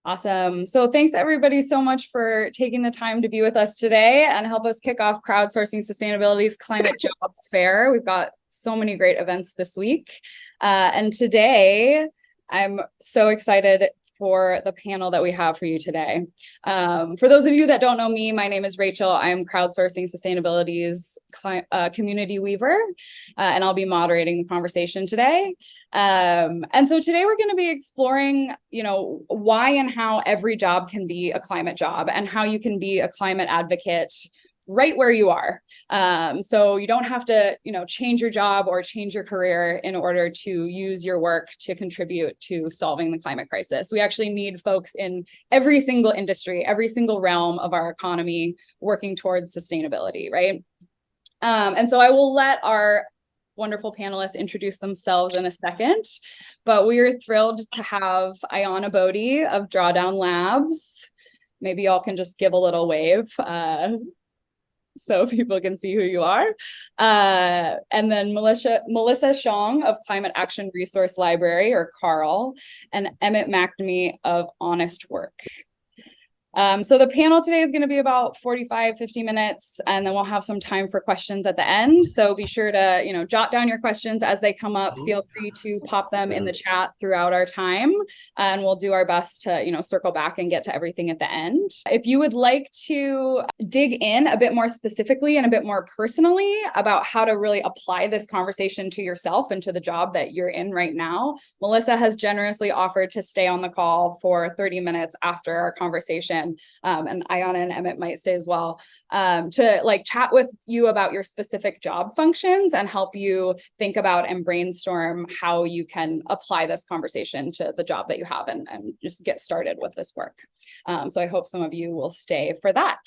Awesome. So thanks everybody so much for taking the time to be with us today and help us kick off Crowdsourcing Sustainability's Climate Jobs Fair. We've got so many great events this week. And today, I'm so excited for the panel that we have for you today. For those of you that don't know me, my name is Rachel. I'm Crowdsourcing Sustainability's community weaver, and I'll be moderating the conversation today. And so today we're going to be exploring, why and how every job can be a climate job and how you can be a climate advocate right where you are. So you don't have to, change your job or change your career in order to use your work to contribute to solving the climate crisis. We actually need folks in every single industry, every single realm of our economy working towards sustainability, right? And so I will let our wonderful panelists introduce themselves in a second, but we are thrilled to have Ayana Bodie of Drawdown Labs. Maybe y'all can just give a little wave so people can see who you are. And then Melissa Shong of Climate Action Resource Library, or CARL, and Emmett McNamee of Honest Work. So the panel today is going to be about 50 minutes, and then we'll have some time for questions at the end. So be sure to, jot down your questions as they come up. Feel free to pop them in the chat throughout our time, and we'll do our best to, circle back and get to everything at the end. If you would like to dig in a bit more specifically and a bit more personally about how to really apply this conversation to yourself and to the job that you're in right now, Melissa has generously offered to stay on the call for 30 minutes after our conversation. And Ayana and Emmett might say as well, to chat with you about your specific job functions and help you think about and brainstorm how you can apply this conversation to the job that you have and just get started with this work. So I hope some of you will stay for that.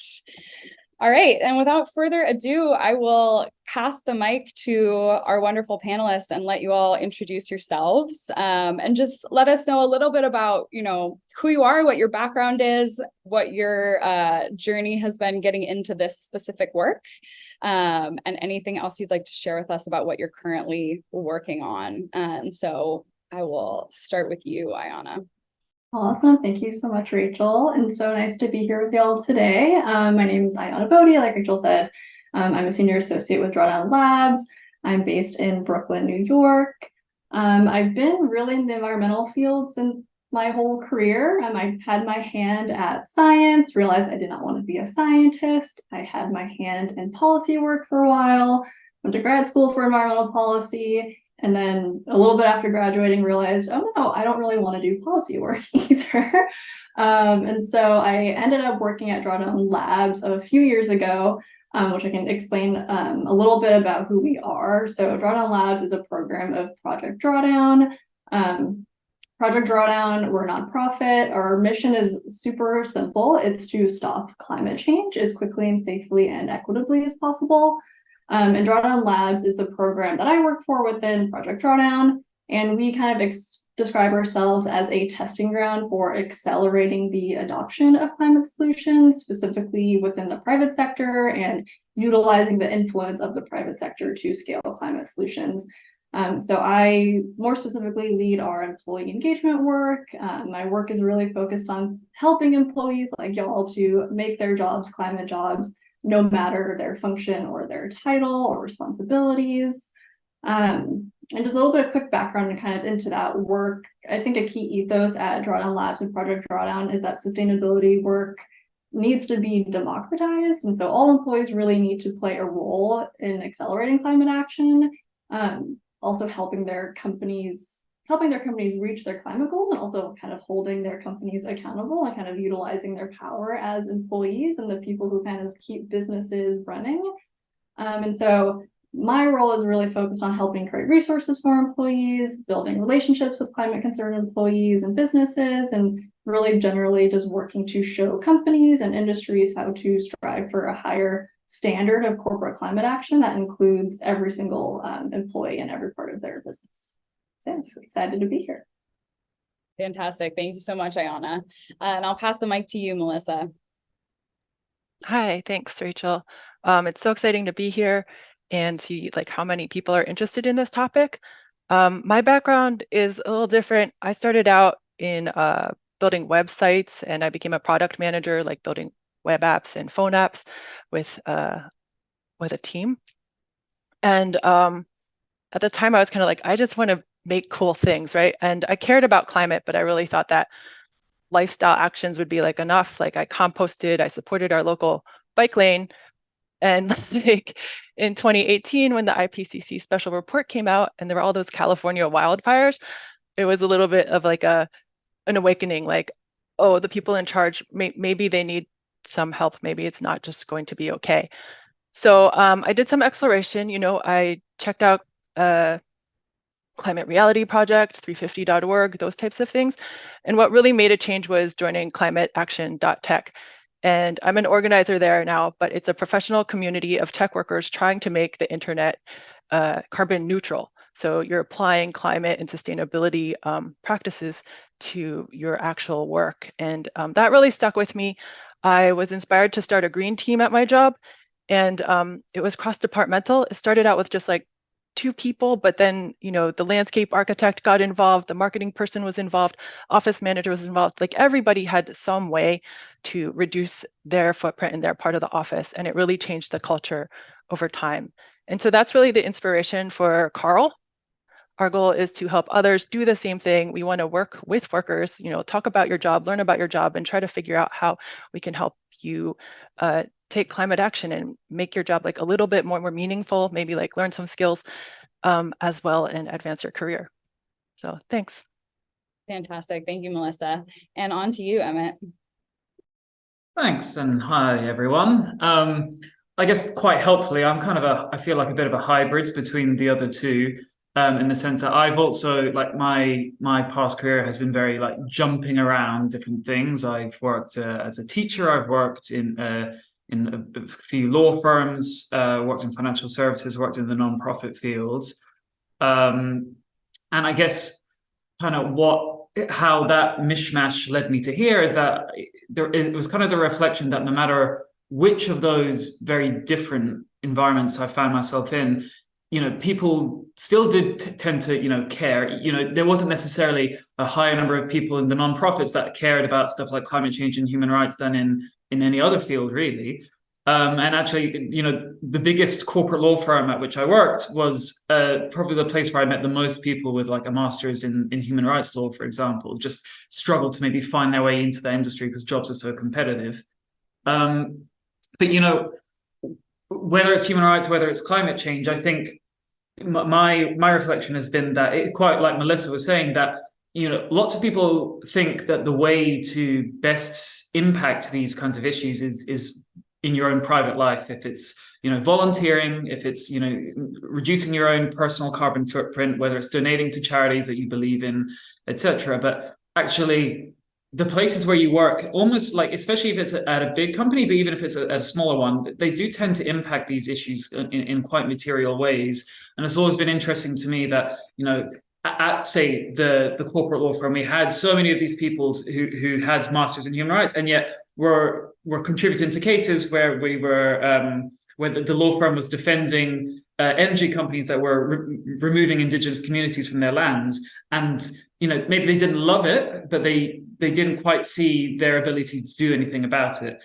All right, and without further ado, I will pass the mic to our wonderful panelists and let you all introduce yourselves, and just let us know a little bit about, who you are, what your background is, what your journey has been getting into this specific work, and anything else you'd like to share with us about what you're currently working on. And so I will start with you, Ayana. Awesome. Thank you so much, Rachel. And so nice to be here with y'all today. My name is Ayana Bodie, like Rachel said. I'm a senior associate with Drawdown Labs. I'm based in Brooklyn, New York. I've been really in the environmental field since my whole career. I had my hand at science, realized I did not want to be a scientist. I had my hand in policy work for a while, went to grad school for environmental policy. And then a little bit after graduating, realized, oh no, I don't really want to do policy work either. And so I ended up working at Drawdown Labs a few years ago, which I can explain a little bit about who we are. So Drawdown Labs is a program of Project Drawdown. Project Drawdown, we're a nonprofit. Our mission is super simple. It's to stop climate change as quickly and safely and equitably as possible. And Drawdown Labs is the program that I work for within Project Drawdown, and we kind of describe ourselves as a testing ground for accelerating the adoption of climate solutions, specifically within the private sector, and utilizing the influence of the private sector to scale climate solutions. So I more specifically lead our employee engagement work. My work is really focused on helping employees like y'all to make their jobs climate jobs, no matter their function or their title or responsibilities. And just a little bit of quick background and kind of into that work. I think a key ethos at Drawdown Labs and Project Drawdown is that sustainability work needs to be democratized. And so all employees really need to play a role in accelerating climate action, also helping their companies reach their climate goals, and also kind of holding their companies accountable and kind of utilizing their power as employees and the people who kind of keep businesses running. And so my role is really focused on helping create resources for employees, building relationships with climate concerned employees and businesses, and really generally just working to show companies and industries how to strive for a higher standard of corporate climate action that includes every single employee in every part of their business. So I'm just excited to be here. Fantastic. Thank you so much, Ayana. And I'll pass the mic to you, Melissa. Hi, thanks, Rachel. It's so exciting to be here and see how many people are interested in this topic. My background is a little different. I started out in building websites, and I became a product manager, like building web apps and phone apps with a team. And at the time I was kind of like, I just want to make cool things, right? And I cared about climate, but I really thought that lifestyle actions would be like enough. Like I composted, I supported our local bike lane. And like in 2018, when the IPCC special report came out and there were all those California wildfires, it was a little bit of like an awakening, like, oh, the people in charge, maybe they need some help. Maybe it's not just going to be okay. So I did some exploration. I checked out Climate Reality Project, 350.org, those types of things. And what really made a change was joining climateaction.tech. And I'm an organizer there now, but it's a professional community of tech workers trying to make the internet carbon neutral. So you're applying climate and sustainability practices to your actual work. And that really stuck with me. I was inspired to start a green team at my job, and it was cross-departmental. It started out with just like 2 people, but then, the landscape architect got involved, the marketing person was involved, office manager was involved. Like everybody had some way to reduce their footprint in their part of the office. And it really changed the culture over time. And so that's really the inspiration for Carl. Our goal is to help others do the same thing. We want to work with workers, talk about your job, learn about your job, and try to figure out how we can help you take climate action and make your job like a little bit more meaningful, maybe like learn some skills as well and advance your career. So thanks. Fantastic. Thank you, Melissa. And on to you, Emmett. Thanks, and hi, everyone. I guess quite helpfully, I'm kind of I feel like a bit of a hybrid between the other two, in the sense that I've also, like, my past career has been very like jumping around different things. I've worked as a teacher. I've worked in a few law firms, worked in financial services, worked in the nonprofit fields, and I guess kind of how that mishmash led me to here is that it was kind of the reflection that no matter which of those very different environments I found myself in, people still did tend to, care. There wasn't necessarily a higher number of people in the nonprofits that cared about stuff like climate change and human rights than in any other field, really. And actually, the biggest corporate law firm at which I worked was probably the place where I met the most people with like a master's in human rights law, for example, just struggled to maybe find their way into the industry because jobs are so competitive. But, whether it's human rights, whether it's climate change, I think my reflection has been that quite like Melissa was saying, that lots of people think that the way to best impact these kinds of issues is in your own private life. If it's volunteering, if it's reducing your own personal carbon footprint, whether it's donating to charities that you believe in, etc. But actually, the places where you work, almost like, especially if it's at a big company, but even if it's a smaller one, they do tend to impact these issues in quite material ways. And it's always been interesting to me that at, say, the corporate law firm, we had so many of these people who had masters in human rights, and yet were contributing to cases where we were where the law firm was defending energy companies that were removing indigenous communities from their lands. And maybe they didn't love it, but they didn't quite see their ability to do anything about it.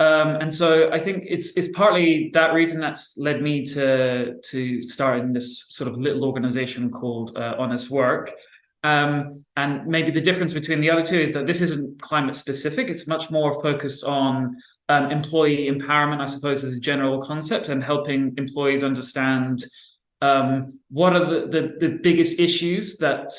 And so I think it's partly that reason that's led me to start in this sort of little organization called Honest Work. And maybe the difference between the other two is that this isn't climate specific. It's much more focused on employee empowerment, I suppose, as a general concept, and helping employees understand what are the biggest issues that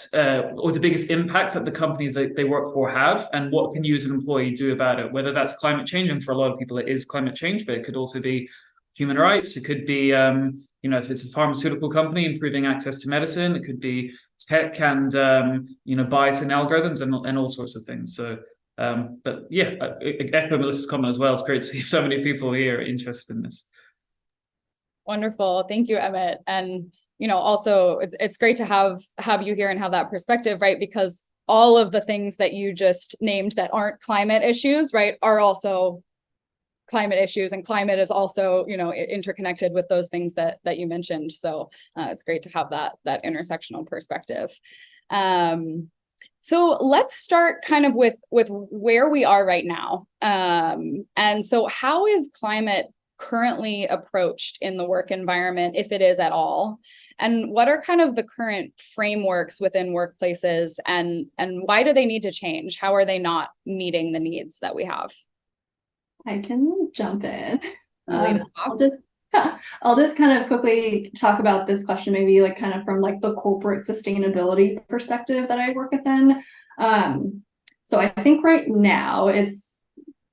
or the biggest impacts that the companies that they work for have, and what can you as an employee do about it, whether that's climate change. And for a lot of people it is climate change, but it could also be human rights. It could be if it's a pharmaceutical company, improving access to medicine. It could be tech and bias in algorithms and all sorts of things. So but yeah, echo Melissa's comment as well. It's great to see so many people here interested in this. Wonderful. Thank you, Emmett. And, also it's great to have you here and have that perspective, right? Because all of the things that you just named that aren't climate issues, right, are also climate issues, and climate is also, interconnected with those things that you mentioned. So it's great to have that intersectional perspective. So let's start kind of with where we are right now. And so how is climate currently approached in the work environment, if it is at all? And what are kind of the current frameworks within workplaces, and why do they need to change? How are they not meeting the needs that we have? I can jump in. Lead it I'll off. just I'll just kind of quickly talk about this question, maybe like kind of from like the corporate sustainability perspective that I work within. So I think right now it's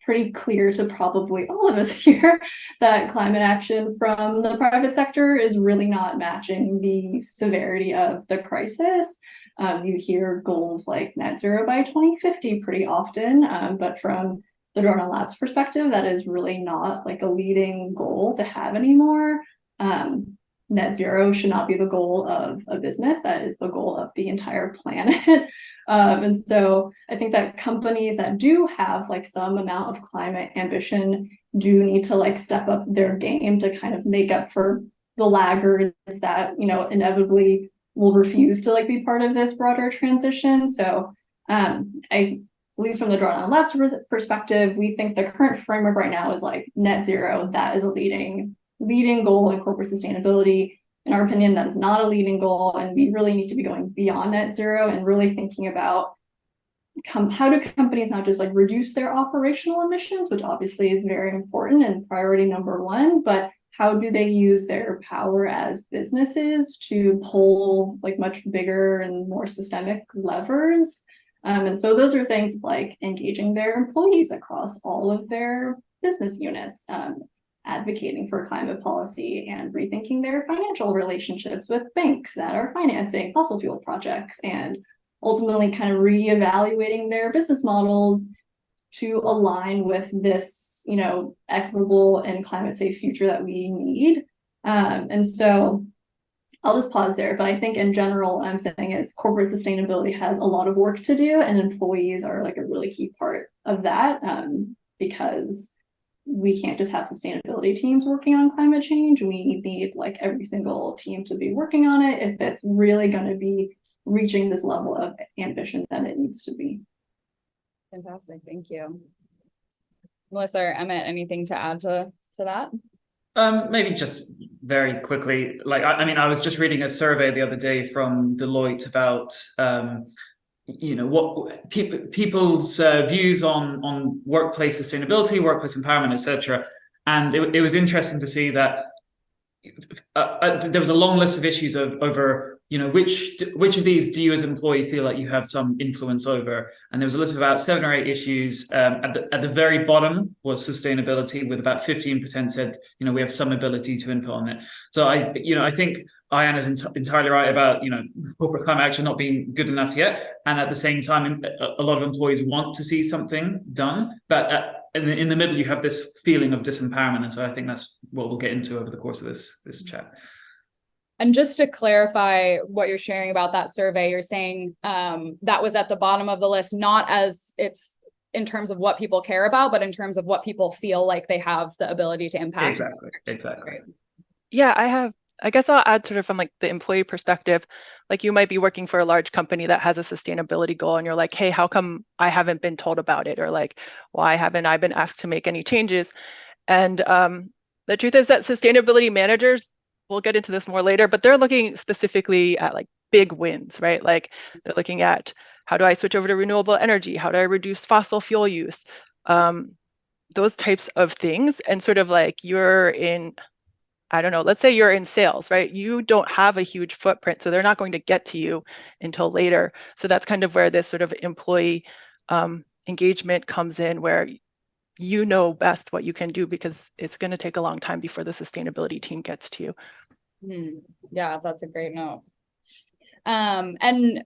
pretty clear to probably all of us here that climate action from the private sector is really not matching the severity of the crisis. You hear goals like net zero by 2050 pretty often, but from the Drawdown Labs perspective, that is really not like a leading goal to have anymore. Net zero should not be the goal of a business. That is the goal of the entire planet. And so I think that companies that do have like some amount of climate ambition do need to like step up their game to kind of make up for the laggards that, you know, inevitably will refuse to like be part of this broader transition. So at least from the Drawdown Labs perspective, we think the current framework right now is like net zero. That is a leading goal in corporate sustainability. In our opinion, that is not a leading goal, and we really need to be going beyond net zero and really thinking about how do companies not just like reduce their operational emissions, which obviously is very important and priority number one, but how do they use their power as businesses to pull like much bigger and more systemic levers? And so those are things like engaging their employees across all of their business units, advocating for climate policy, and rethinking their financial relationships with banks that are financing fossil fuel projects, and ultimately kind of reevaluating their business models to align with this, you know, equitable and climate safe future that we need. And so I'll just pause there, but I think in general, what I'm saying is corporate sustainability has a lot of work to do, and employees are like a really key part of that, because we can't just have sustainability teams working on climate change. We need like every single team to be working on it if it's really going to be reaching this level of ambition that it needs to be. Fantastic, thank you. Melissa or Emmett, anything to add to that? Maybe just very quickly, like, I mean, I was just reading a survey the other day from Deloitte about, you know, what people's views on workplace sustainability, workplace empowerment, etc. And it was interesting to see that there was a long list of issues over, you know, which of these do you as an employee feel like you have some influence over? And there was a list of about 7 or 8 issues. At the very bottom was sustainability, with about 15% said, you know, we have some ability to input on it. So I think Ayan is entirely right about, you know, corporate climate action not being good enough yet. And at the same time, a lot of employees want to see something done, but in the middle, you have this feeling of disempowerment. And so I think that's what we'll get into over the course of this chat. And just to clarify what you're sharing about that survey, you're saying that was at the bottom of the list, not as it's in terms of what people care about, but in terms of what people feel like they have the ability to impact. Exactly. Yeah, I guess I'll add sort of from like the employee perspective. Like, you might be working for a large company that has a sustainability goal, and you're like, hey, how come I haven't been told about it? Or like, why haven't I been asked to make any changes? And the truth is that sustainability managers, we'll get into this more later, but they're looking specifically at like big wins, right? Like, they're looking at, how do I switch over to renewable energy? How do I reduce fossil fuel use? Those types of things. And sort of like, you're in, I don't know, let's say you're in sales, right? You don't have a huge footprint, so they're not going to get to you until later. So that's kind of where this sort of employee engagement comes in, where you know best what you can do, because it's going to take a long time before the sustainability team gets to you. Yeah, that's a great note. And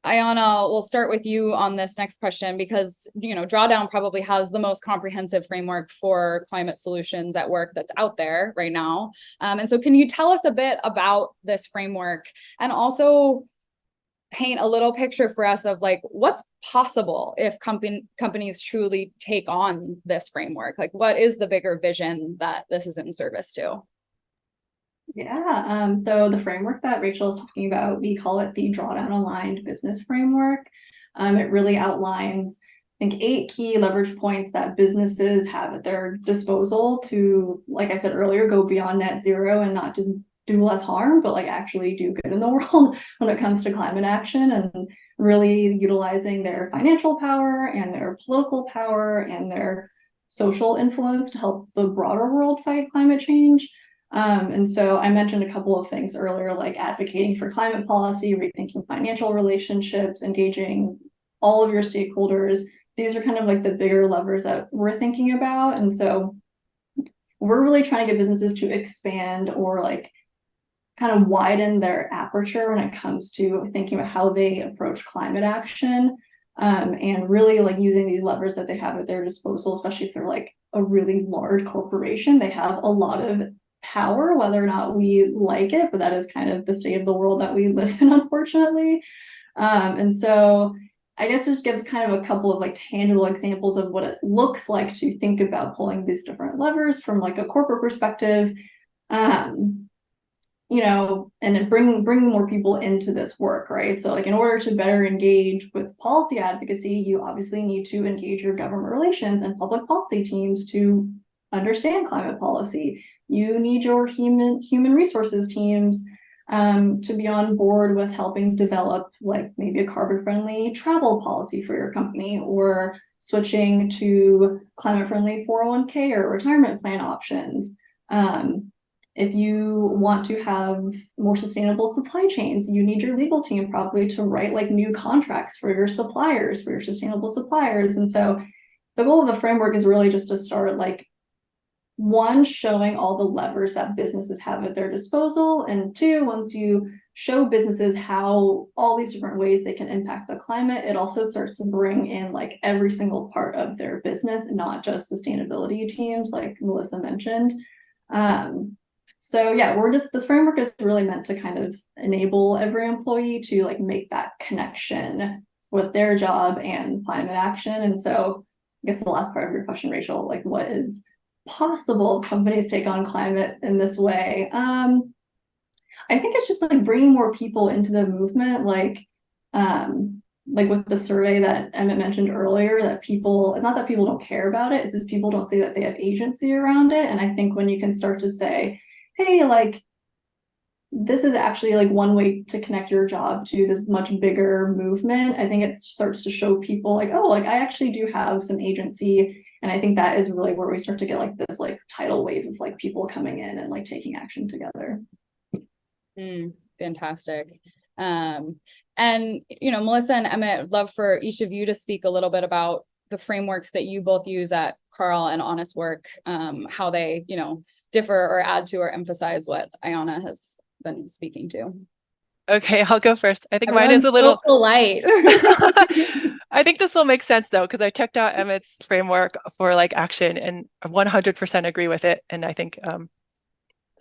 Ayana, we'll start with you on this next question, because, you know, Drawdown probably has the most comprehensive framework for climate solutions at work that's out there right now. And so can you tell us a bit about this framework, and also paint a little picture for us of like what's possible if companies truly take on this framework? Like, what is the bigger vision that this is in service to? Yeah, so the framework that Rachel is talking about, we call it the Drawdown Aligned Business Framework. It really outlines, I think, 8 key leverage points that businesses have at their disposal to, like I said earlier, go beyond net zero and not just do less harm, but like actually do good in the world when it comes to climate action, and really utilizing their financial power and their political power and their social influence to help the broader world fight climate change. And so I mentioned a couple of things earlier, like advocating for climate policy, rethinking financial relationships, engaging all of your stakeholders. These are kind of like the bigger levers that we're thinking about. And so we're really trying to get businesses to expand or like kind of widen their aperture when it comes to thinking about how they approach climate action, and really like using these levers that they have at their disposal, especially if they're like a really large corporation. They have a lot of power, whether or not we like it, but that is kind of the state of the world that we live in, unfortunately. And so I guess just give kind of a couple of like tangible examples of what it looks like to think about pulling these different levers from like a corporate perspective. You know, and then bring more people into this work, right? So like in order to better engage with policy advocacy, you obviously need to engage your government relations and public policy teams to understand climate policy. You need your human resources teams to be on board with helping develop like maybe a carbon friendly travel policy for your company, or switching to climate friendly 401k or retirement plan options. If you want to have more sustainable supply chains, you need your legal team probably to write like new contracts for your suppliers, for your sustainable suppliers. And so the goal of the framework is really just to start like, one, showing all the levers that businesses have at their disposal, and two, once you show businesses how all these different ways they can impact the climate, it also starts to bring in like every single part of their business, not just sustainability teams like Melissa mentioned. So yeah, this framework is really meant to kind of enable every employee to like make that connection with their job and climate action. And so I guess the last part of your question, Rachel, like what is possible if companies take on climate in this way? I think it's just like bringing more people into the movement, like with the survey that Emmett mentioned earlier, that people, it's not that people don't care about it, it's just people don't say that they have agency around it. And I think when you can start to say, hey, like this is actually like one way to connect your job to this much bigger movement, I think it starts to show people like, oh, like I actually do have some agency. And I think that is really where we start to get like this like tidal wave of like people coming in and like taking action together. Fantastic. And Melissa and Emmett, love for each of you to speak a little bit about the frameworks that you both use at Carl and Honest Work, how they, differ or add to or emphasize what Ayana has been speaking to. Okay, I'll go first. I think mine is a little polite. I think this will make sense though, because I checked out Emmett's framework for like action and 100% agree with it. And I think,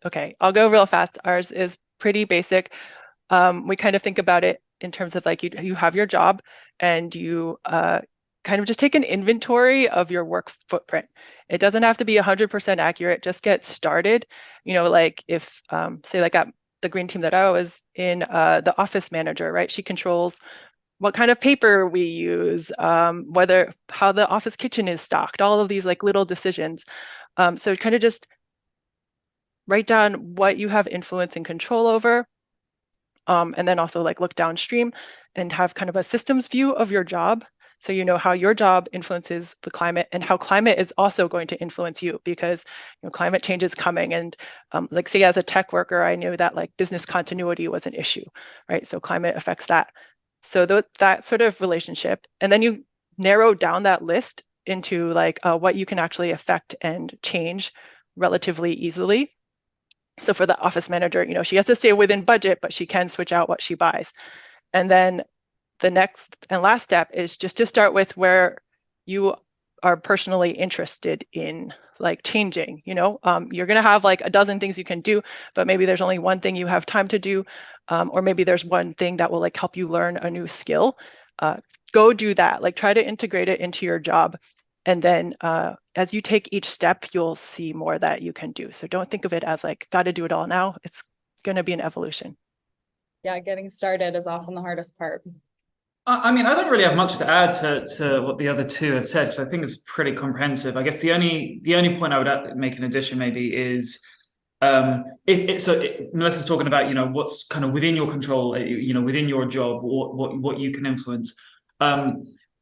okay, I'll go real fast. Ours is pretty basic. We kind of think about it in terms of like you have your job and you kind of just take an inventory of your work footprint. It doesn't have to be 100% accurate, just get started. Like if, say like at the green team that I was in, the office manager, right? She controls what kind of paper we use, how the office kitchen is stocked, all of these like little decisions. So kind of just write down what you have influence and control over. And then also like look downstream and have kind of a systems view of your job. So you know how your job influences the climate and how climate is also going to influence you, because climate change is coming. And like say as a tech worker, I knew that like business continuity was an issue, right? So climate affects that. So that sort of relationship. And then you narrow down that list into like what you can actually affect and change relatively easily. So for the office manager, she has to stay within budget, but she can switch out what she buys. And then the next and last step is just to start with where you are personally interested in like changing. You're going to have like a dozen things you can do, but maybe there's only one thing you have time to do, or maybe there's one thing that will like help you learn a new skill. Go do that. Like try to integrate it into your job. And then as you take each step, you'll see more that you can do. So don't think of it as like, got to do it all now. It's going to be an evolution. Yeah, getting started is often the hardest part. I mean, I don't really have much to add to what the other two have said, because I think it's pretty comprehensive. I guess the only point I would make in addition maybe is, Melissa's talking about, what's kind of within your control, within your job, what you can influence.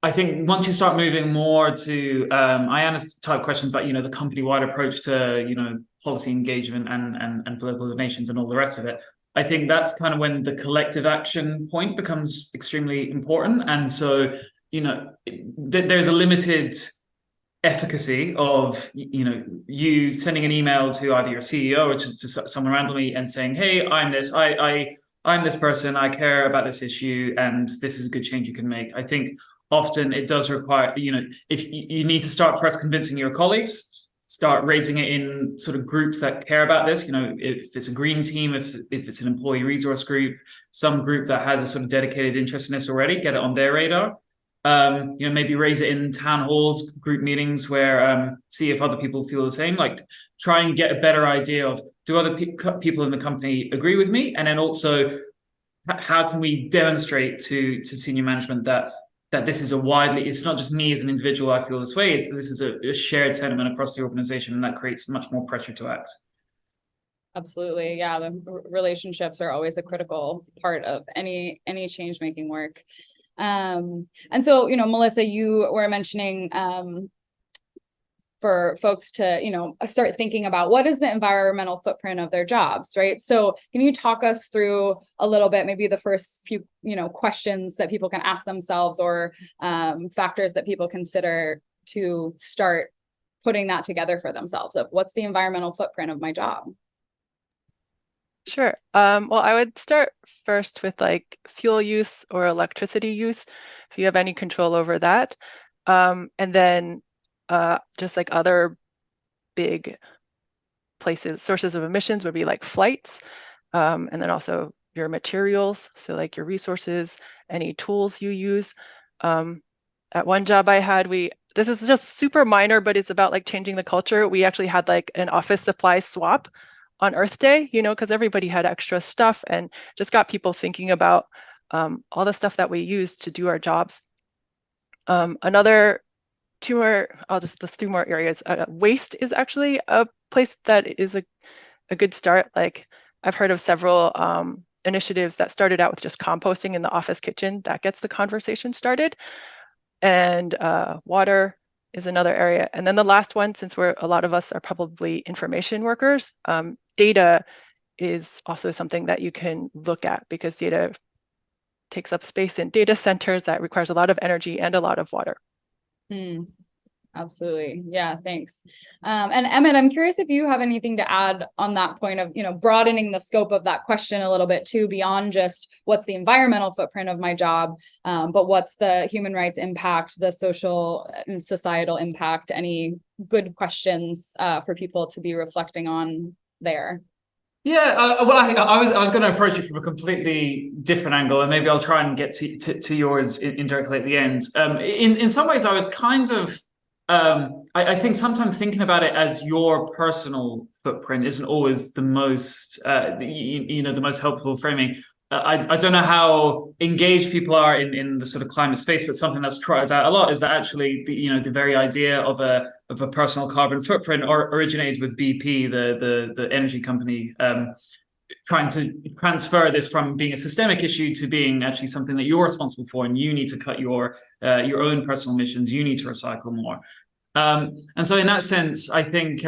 I think once you start moving more to Ayanna's type questions about, the company-wide approach to, policy engagement and political donations and all the rest of it, I think that's kind of when the collective action point becomes extremely important. And so, there's a limited efficacy of, you sending an email to either your CEO or to someone randomly and saying, hey, I'm this person, I care about this issue, and this is a good change you can make. I think often it does require, if you need to start first convincing your colleagues, start raising it in sort of groups that care about this. If it's a green team, if it's an employee resource group, some group that has a sort of dedicated interest in this already, get it on their radar. Maybe raise it in town halls, group meetings, where see if other people feel the same. Like, try and get a better idea of, do other people in the company agree with me, and then also how can we demonstrate to senior management that this is it's not just me as an individual I feel this way, this is a shared sentiment across the organization, and that creates much more pressure to act. Absolutely. Yeah. The relationships are always a critical part of any change making work. And so, Melissa, you were mentioning, for folks to, start thinking about what is the environmental footprint of their jobs, right? So can you talk us through a little bit, maybe the first few, questions that people can ask themselves, or factors that people consider to start putting that together for themselves, of what's the environmental footprint of my job? Sure. Well, I would start first with like fuel use or electricity use, if you have any control over that. And then just like other big sources of emissions would be like flights, and then also your materials, so like your resources, any tools you use. At one job I had, this is just super minor, but it's about like changing the culture. We actually had like an office supply swap on Earth Day, because everybody had extra stuff, and just got people thinking about all the stuff that we use to do our jobs. I'll just list 2 more areas. Waste is actually a place that is a good start. Like, I've heard of several initiatives that started out with just composting in the office kitchen. That gets the conversation started. And water is another area. And then the last one, since a lot of us are probably information workers, data is also something that you can look at, because data takes up space in data centers. That requires a lot of energy and a lot of water. Absolutely. Yeah, thanks. And Emmett, I'm curious if you have anything to add on that point of, broadening the scope of that question a little bit too, beyond just what's the environmental footprint of my job, but what's the human rights impact, the social and societal impact, any good questions for people to be reflecting on there? Yeah, I was going to approach it from a completely different angle, and maybe I'll try and get to yours indirectly at the end. In some ways, I was kind of, I think sometimes thinking about it as your personal footprint isn't always the most, the most helpful framing. I don't know how engaged people are in the sort of climate space, but something that's trotted out a lot is that actually the very idea of a personal carbon footprint originated with BP, the energy company, trying to transfer this from being a systemic issue to being actually something that you're responsible for, and you need to cut your own personal emissions, you need to recycle more. And so in that sense, I think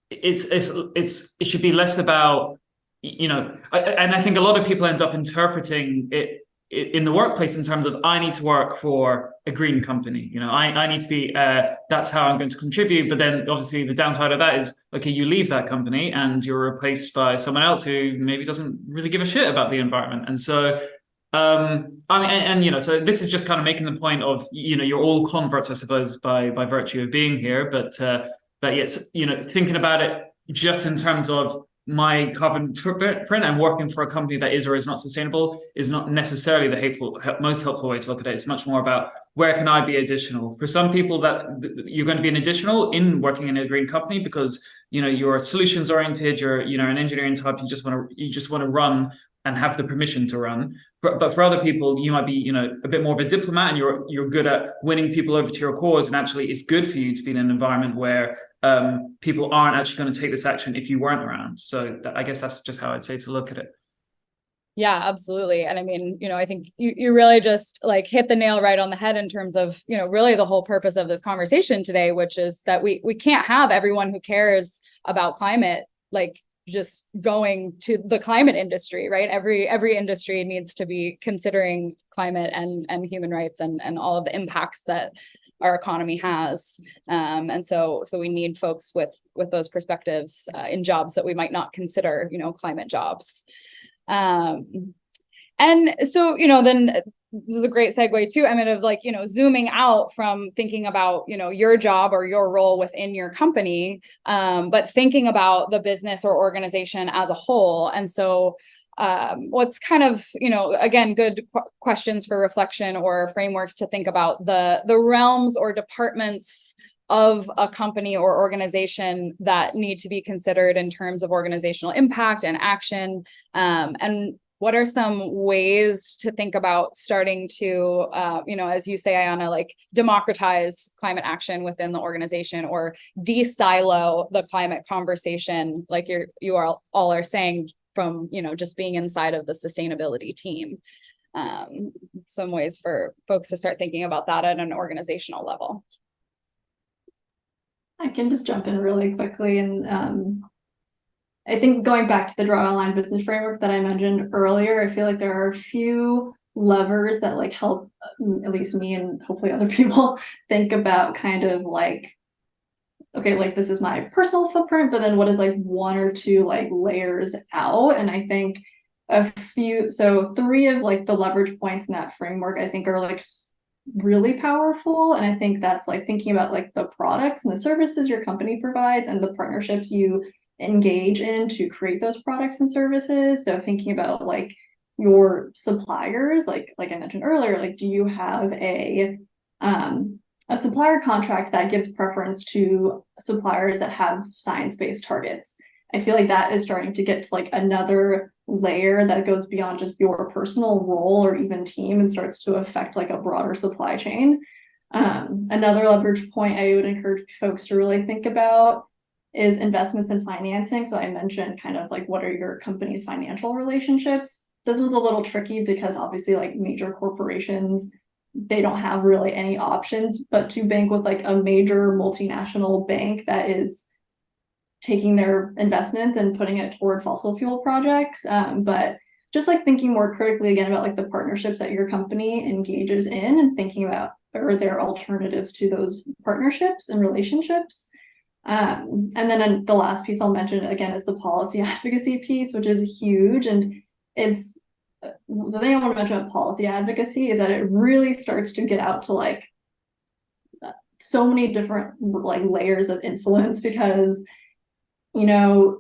it should be less about, and I think a lot of people end up interpreting it in the workplace in terms of, I need to work for a green company. I need to be, that's how I'm going to contribute. But then obviously the downside of that is, okay, you leave that company and you're replaced by someone else who maybe doesn't really give a shit about the environment. And so, so this is just kind of making the point of, you're all converts, I suppose, by virtue of being here. But yes, thinking about it just in terms of my carbon footprint and working for a company that is or is not sustainable is not necessarily the most helpful way to look at it. It's much more about, where can I be additional? For some people, that you're going to be an additional in working in a green company because you're solutions oriented, you're an engineering type, you just want to run and have the permission to run. But for other people, you might be, you know, a bit more of a diplomat, and you're good at winning people over to your cause. And actually, it's good for you to be in an environment where people aren't actually going to take this action if you weren't around. So I guess that's just how I'd say to look at it. Yeah, absolutely. And I mean, you know, I think you really just like hit the nail right on the head in terms of, you know, really the whole purpose of this conversation today, which is that we can't have everyone who cares about climate like just going to the climate industry, right? Every industry needs to be considering climate and human rights and all of the impacts that our economy has. And so we need folks with those perspectives in jobs that we might not consider, you know, climate jobs. And so, you know, then this is a great segue too, I mean, of like, you know, zooming out from thinking about, you know, your job or your role within your company, but thinking about the business or organization as a whole. And so what's kind of, you know, again, good questions for reflection or frameworks to think about the realms or departments of a company or organization that need to be considered in terms of organizational impact and action, and what are some ways to think about starting to, you know, as you say, Ayana, like democratize climate action within the organization or de-silo the climate conversation, like you all are saying, from, you know, just being inside of the sustainability team. Some ways for folks to start thinking about that at an organizational level. I can just jump in really quickly. And I think going back to the drawdown line business framework that I mentioned earlier, I feel like there are a few levers that like help at least me and hopefully other people think about kind of like, okay, like this is my personal footprint, but then what is like one or two like layers out? And I think so 3 of like the leverage points in that framework, I think are like really powerful. And I think that's like thinking about like the products and the services your company provides and the partnerships you engage in to create those products and services. So thinking about like your suppliers, like I mentioned earlier, like do you have a supplier contract that gives preference to suppliers that have science-based targets? I feel like that is starting to get to like another layer that goes beyond just your personal role or even team and starts to affect like a broader supply chain. Another leverage point I would encourage folks to really think about is investments in financing. So I mentioned kind of like what are your company's financial relationships? This one's a little tricky because obviously like major corporations, they don't have really any options but to bank with like a major multinational bank that is taking their investments and putting it toward fossil fuel projects. But just like thinking more critically again about like the partnerships that your company engages in and thinking about are there alternatives to those partnerships and relationships. And then the last piece I'll mention again is the policy advocacy piece, which is huge. And it's the thing I want to mention about policy advocacy is that it really starts to get out to like so many different like layers of influence because, you know,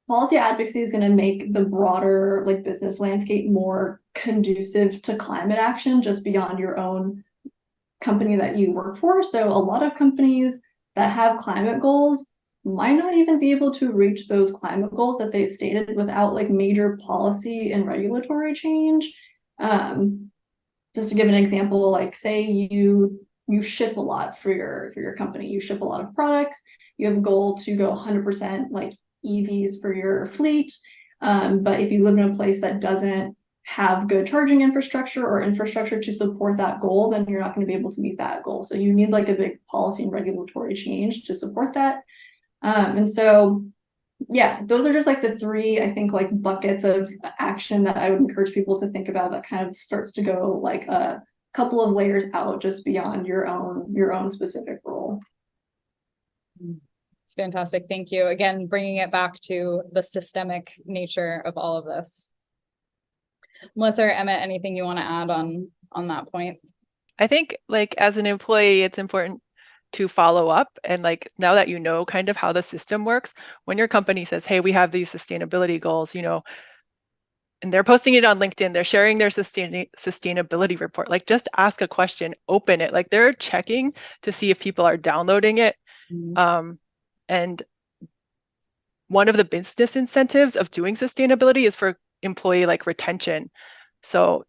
policy advocacy is going to make the broader like business landscape more conducive to climate action just beyond your own company that you work for. So a lot of companies that have climate goals might not even be able to reach those climate goals that they've stated without like major policy and regulatory change. Just to give an example, like say you ship a lot for your company, you ship a lot of products, you have a goal to go 100% like EVs for your fleet. But if you live in a place that doesn't have good charging infrastructure or infrastructure to support that goal, then you're not going to be able to meet that goal. So you need like a big policy and regulatory change to support that. And so, yeah, those are just like the 3, I think, like buckets of action that I would encourage people to think about that kind of starts to go like a couple of layers out just beyond your own specific role. It's fantastic. Thank you. Again, bringing it back to the systemic nature of all of this. Melissa or Emmett, anything you want to add on that point? I think like as an employee, it's important to follow up. And like now that you know kind of how the system works, when your company says, hey, we have these sustainability goals, you know, and they're posting it on LinkedIn, they're sharing their sustainability report, like just ask a question, open it, like they're checking to see if people are downloading it. And one of the business incentives of doing sustainability is for employee like retention. So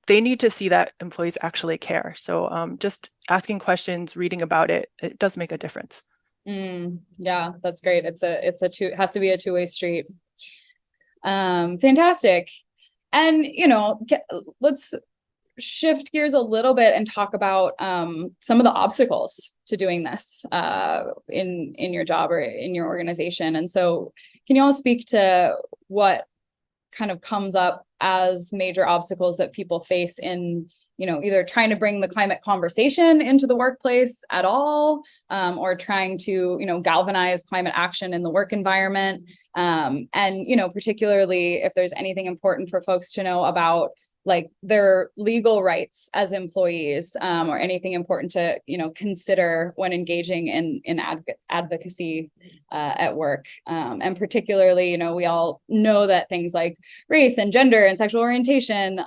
they need to see that employees actually care. So just asking questions, reading about it, it does make a difference. Yeah, that's great. It has to be a two-way street. Fantastic. And, let's shift gears a little bit and talk about some of the obstacles to doing this in your job or in your organization. And so can you all speak to what kind of comes up as major obstacles that people face in either trying to bring the climate conversation into the workplace at all, or trying to, galvanize climate action in the work environment. And, particularly if there's anything important for folks to know about like their legal rights as employees, or anything important to, consider when engaging in advocacy at work. And particularly, we all know that things like race and gender and sexual orientation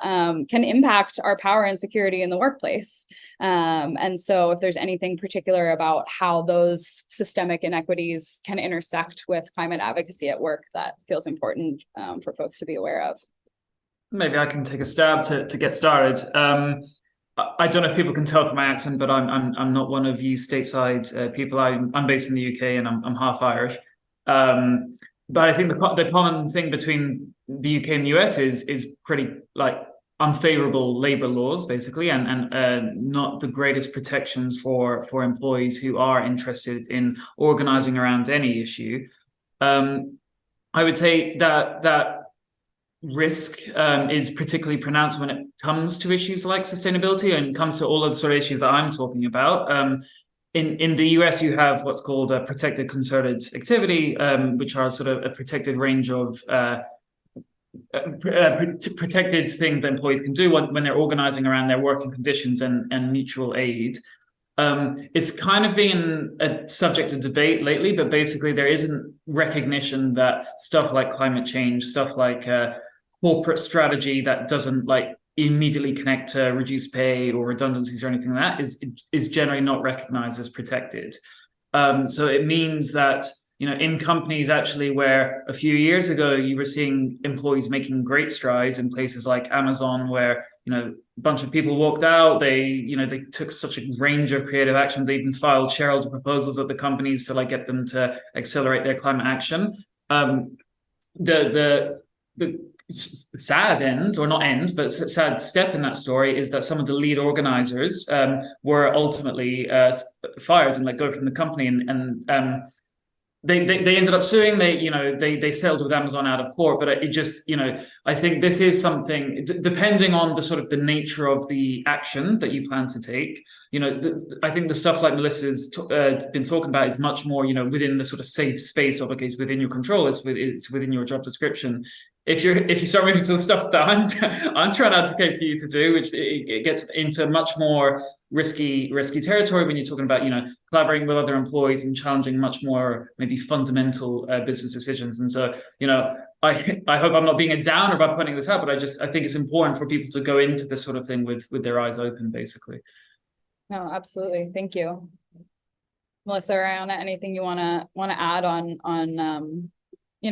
can impact our power and security in the workplace. And so if there's anything particular about how those systemic inequities can intersect with climate advocacy at work that feels important for folks to be aware of. Maybe I can take a stab to get started. I don't know if people can tell from my accent, but I'm not one of you stateside people. I'm based in the UK and I'm half Irish. But I think the common thing between the UK and the US is pretty like unfavorable labor laws, basically, and not the greatest protections for employees who are interested in organizing around any issue. I would say that risk is particularly pronounced when it comes to issues like sustainability and comes to all of the sort of issues that I'm talking about. In the US, you have what's called a protected concerted activity, which are sort of a protected range of protected things that employees can do when they're organizing around their working conditions and mutual aid. It's kind of been a subject of debate lately, but basically there isn't recognition that stuff like climate change, stuff like corporate strategy that doesn't like immediately connect to reduced pay or redundancies or anything like that is generally not recognized as protected. So it means that, in companies actually where a few years ago you were seeing employees making great strides in places like Amazon, where, a bunch of people walked out, they took such a range of creative actions. They even filed shareholder proposals at the companies to like get them to accelerate their climate action. The sad end, or not end, but sad step in that story is that some of the lead organizers were ultimately fired and let go from the company, and they ended up suing. They settled with Amazon out of court, but it just, I think this is something, depending on the sort of the nature of the action that you plan to take, I think the stuff like Melissa's been talking about is much more, within the sort of safe space of, okay, it's within your control, it's within your job description. If you start moving to the stuff that I'm trying to advocate for you to do, which it gets into much more risky territory when you're talking about, collaborating with other employees and challenging much more maybe fundamental business decisions. And so, I hope I'm not being a downer by pointing this out, but I think it's important for people to go into this sort of thing with their eyes open, basically. No, absolutely. Thank you. Melissa or Iona, anything you want to add on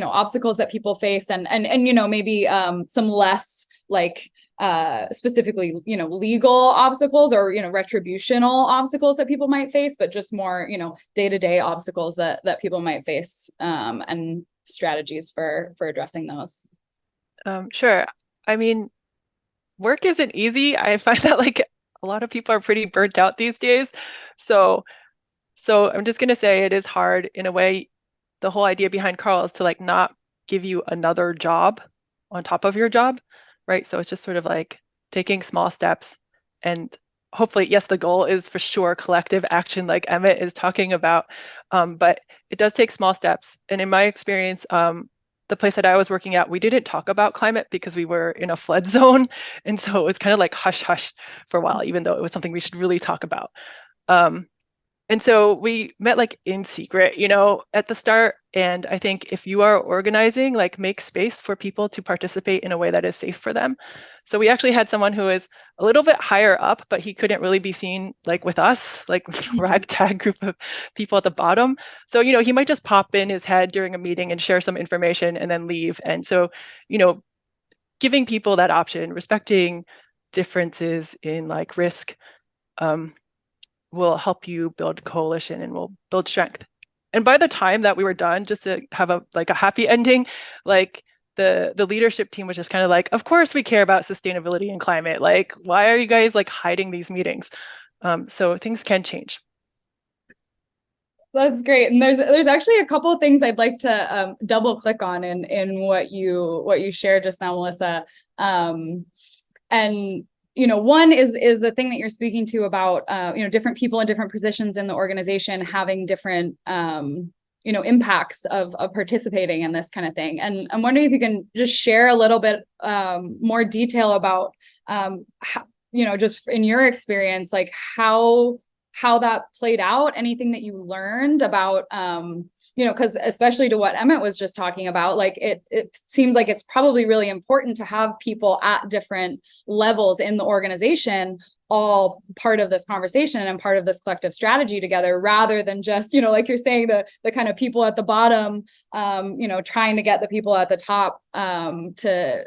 obstacles that people face and maybe some less like specifically, legal obstacles or, retributional obstacles that people might face, but just more, day-to-day obstacles that people might face and strategies for addressing those. Sure. I mean, work isn't easy. I find that like a lot of people are pretty burnt out these days. So I'm just going to say it is hard in a way. The whole idea behind Carl is to like not give you another job on top of your job, right? So it's just sort of like taking small steps, and hopefully, yes, the goal is for sure collective action like Emmett is talking about, but it does take small steps. And in my experience, the place that I was working at, we didn't talk about climate because we were in a flood zone. And so it was kind of like hush hush for a while, even though it was something we should really talk about. And so we met like in secret, at the start. And I think if you are organizing, like make space for people to participate in a way that is safe for them. So we actually had someone who is a little bit higher up, but he couldn't really be seen like with us, like ragtag group of people at the bottom. So, he might just pop in his head during a meeting and share some information and then leave. And so, giving people that option, respecting differences in like risk, will help you build coalition and will build strength. And by the time that we were done, just to have a happy ending, like the leadership team was just kind of like, of course we care about sustainability and climate. Like, why are you guys like hiding these meetings? So things can change. That's great. And there's actually a couple of things I'd like to double click on in what you shared just now, Melissa. And one is the thing that you're speaking to about different people in different positions in the organization having different impacts of participating in this kind of thing. And I'm wondering if you can just share a little bit more detail about how, just in your experience, like how that played out, anything that you learned about because especially to what Emmett was just talking about, like it seems like it's probably really important to have people at different levels in the organization all part of this conversation and part of this collective strategy together, rather than just, like you're saying, the kind of people at the bottom, trying to get the people at the top to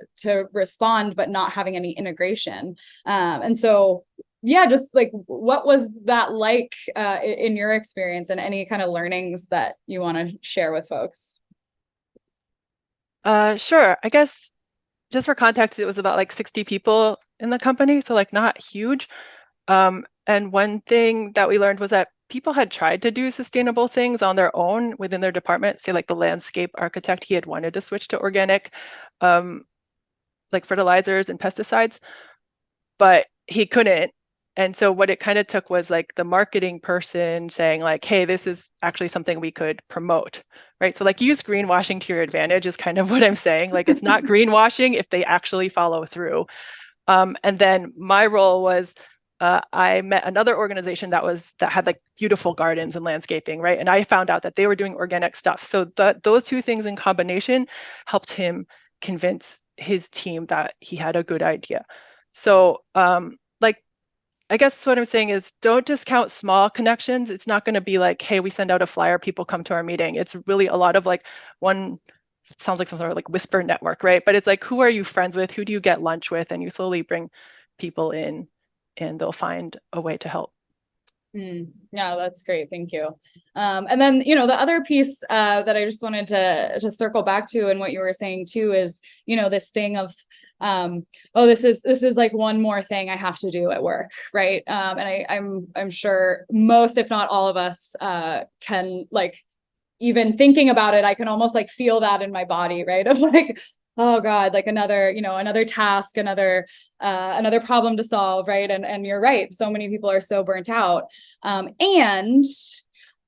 respond, but not having any integration. And so yeah, just like, what was that like in your experience, and any kind of learnings that you want to share with folks? Sure. I guess just for context, it was about like 60 people in the company, so like not huge. And one thing that we learned was that people had tried to do sustainable things on their own within their department. Say like the landscape architect, he had wanted to switch to organic, like fertilizers and pesticides, but he couldn't. And so what it kind of took was like the marketing person saying like, hey, this is actually something we could promote, right? So like use greenwashing to your advantage is kind of what I'm saying. Like it's not greenwashing if they actually follow through. And then my role was I met another organization that had like beautiful gardens and landscaping, right? And I found out that they were doing organic stuff. So those two things in combination helped him convince his team that he had a good idea. So I guess what I'm saying is don't discount small connections. It's not going to be like, hey, we send out a flyer, people come to our meeting. It's really a lot of like sounds like some sort of like whisper network, right? But it's like, who are you friends with? Who do you get lunch with? And you slowly bring people in and they'll find a way to help. Yeah, that's great. Thank you. And then, the other piece that I just wanted to circle back to, and what you were saying too, is, this thing of, this is like one more thing I have to do at work, right? And I'm sure most, if not all of us, can, like, even thinking about it, I can almost like feel that in my body, right? Of like, oh God, like another task, another problem to solve, right? And you're right, so many people are so burnt out. And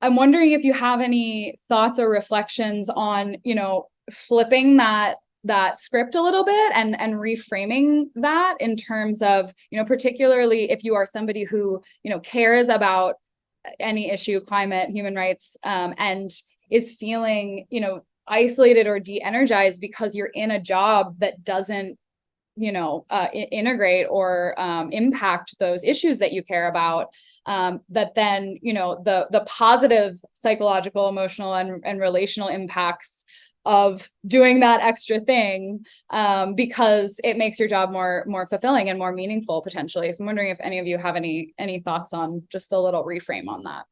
I'm wondering if you have any thoughts or reflections on, flipping that script a little bit and reframing that in terms of, particularly if you are somebody who, cares about any issue, climate, human rights, and is feeling, isolated or de-energized because you're in a job that doesn't integrate or impact those issues that you care about, that then the positive psychological, emotional, and relational impacts of doing that extra thing, because it makes your job more fulfilling and more meaningful potentially. So I'm wondering if any of you have any thoughts on just a little reframe on that.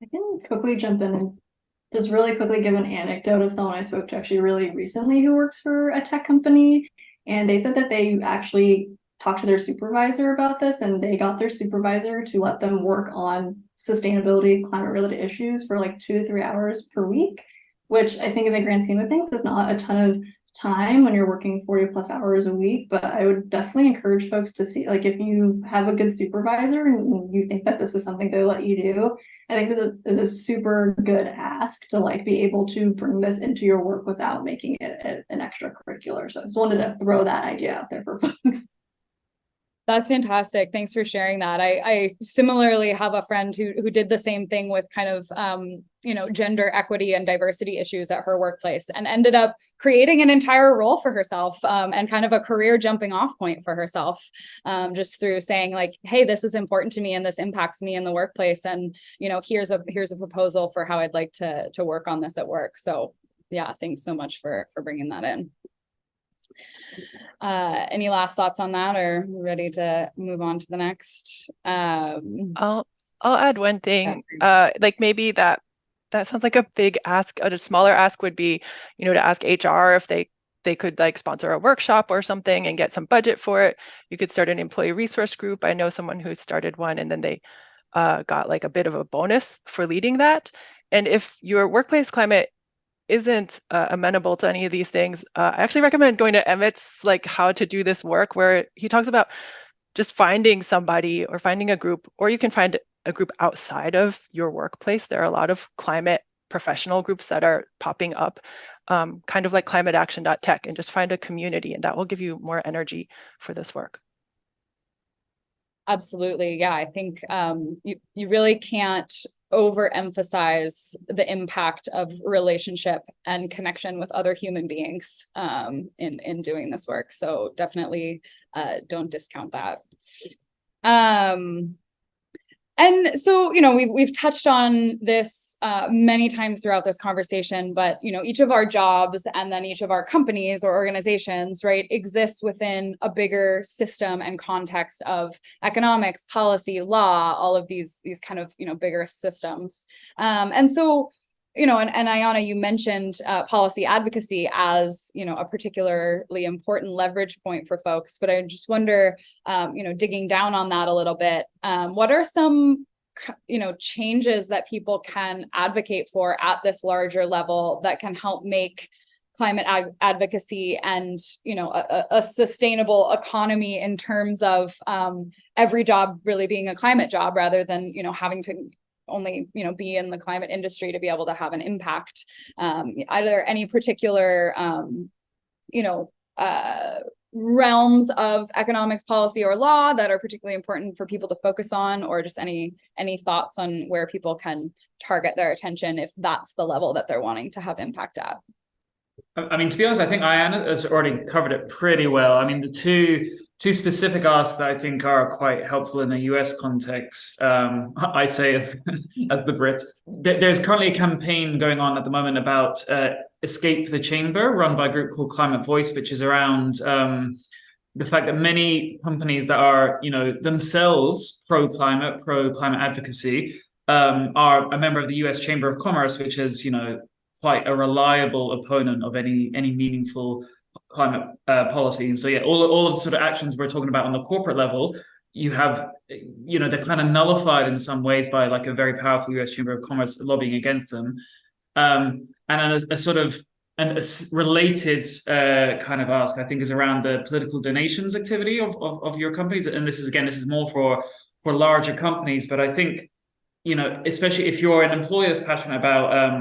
I can quickly jump in and just really quickly give an anecdote of someone I spoke to actually really recently who works for a tech company. And they said that they actually talked to their supervisor about this, and they got their supervisor to let them work on sustainability, climate related issues for like 2 to 3 hours per week, which I think in the grand scheme of things is not a ton of time when you're working 40 plus hours a week. But I would definitely encourage folks to see, like, if you have a good supervisor and you think that this is something they let you do, I think this is a super good ask to like be able to bring this into your work without making it an extracurricular. So I just wanted to throw that idea out there for folks. That's fantastic. Thanks for sharing that. I similarly have a friend who did the same thing with kind of, gender equity and diversity issues at her workplace, and ended up creating an entire role for herself, and kind of a career jumping off point for herself, just through saying like, hey, this is important to me and this impacts me in the workplace. And, here's a proposal for how I'd like to work on this at work. So yeah, thanks so much for bringing that in. Any last thoughts on that, or ready to move on to the next? I'll add one thing. Like maybe that sounds like a big ask. A smaller ask would be, to ask HR if they could like sponsor a workshop or something and get some budget for it. You could start an employee resource group. I know someone who started one, and then they got like a bit of a bonus for leading that. And if your workplace climate isn't amenable to any of these things, I actually recommend going to Emmett's like how to do this work, where he talks about just finding somebody or finding a group, or you can find a group outside of your workplace. There are a lot of climate professional groups that are popping up, kind of like climateaction.tech, and just find a community, and that will give you more energy for this work. Absolutely. Yeah, I think you really can't overemphasize the impact of relationship and connection with other human beings in doing this work. So definitely don't discount that. And so, we've touched on this many times throughout this conversation, but, each of our jobs and then each of our companies or organizations, right, exists within a bigger system and context of economics, policy, law, all of these kind of, bigger systems. And so, and Ayana, you mentioned policy advocacy as, a particularly important leverage point for folks, but I just wonder, digging down on that a little bit, what are some, changes that people can advocate for at this larger level that can help make climate advocacy and, a sustainable economy in terms of every job really being a climate job rather than, having to only be in the climate industry to be able to have an impact? Are there any particular realms of economics, policy, or law that are particularly important for people to focus on, or just any thoughts on where people can target their attention if that's the level that they're wanting to have impact at? I mean, to be honest, I think Ayana has already covered it pretty well. I mean, the two specific asks that I think are quite helpful in a US context, I say as the Brit, there's currently a campaign going on at the moment about Escape the Chamber, run by a group called Climate Voice, which is around the fact that many companies that are, themselves pro-climate advocacy, are a member of the US Chamber of Commerce, which is, quite a reliable opponent of any meaningful climate policy. And so, yeah, all of the sort of actions we're talking about on the corporate level, you have, they're kind of nullified in some ways by like a very powerful US Chamber of Commerce lobbying against them. And a sort of a related kind of ask, I think, is around the political donations activity of your companies. And this is more for larger companies. But I think, especially if you're an employer that's passionate about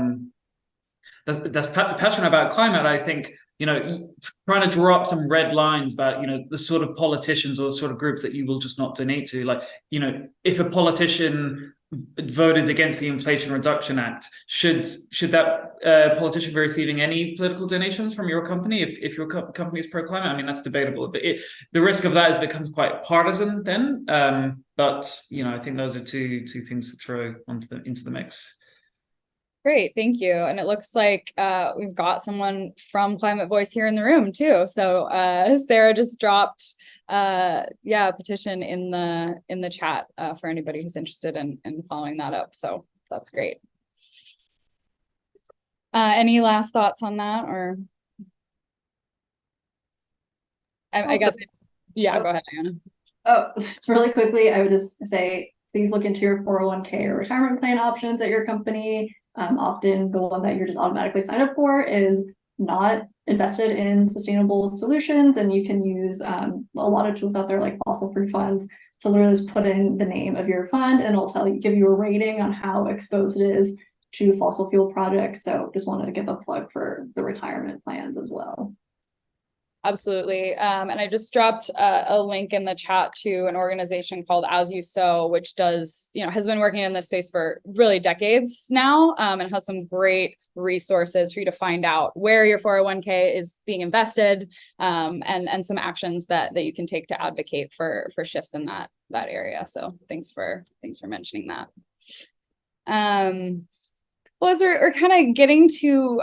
passionate about climate, I think, trying to draw up some red lines about, the sort of politicians or the sort of groups that you will just not donate to. Like, if a politician voted against the Inflation Reduction Act, should that politician be receiving any political donations from your company if your company is pro-climate? I mean, that's debatable, but the risk of that is becomes quite partisan then. But I think those are two things to throw into the mix. Great, thank you. And it looks like we've got someone from Climate Voice here in the room too. So Sarah just dropped a petition in the chat for anybody who's interested in following that up. So that's great. Any last thoughts on that, or I guess, yeah, go ahead, Anna. Oh, just really quickly, I would just say, please look into your 401k or retirement plan options at your company. Often the one that you're just automatically signed up for is not invested in sustainable solutions, and you can use a lot of tools out there like fossil free funds to literally just put in the name of your fund, and it'll give you a rating on how exposed it is to fossil fuel projects. So just wanted to give a plug for the retirement plans as well. Absolutely. And I just dropped a link in the chat to an organization called As You Sow, which does, has been working in this space for really decades now, and has some great resources for you to find out where your 401k is being invested, and some actions that you can take to advocate for shifts in that area. So thanks for mentioning that. Well, as we're kind of getting to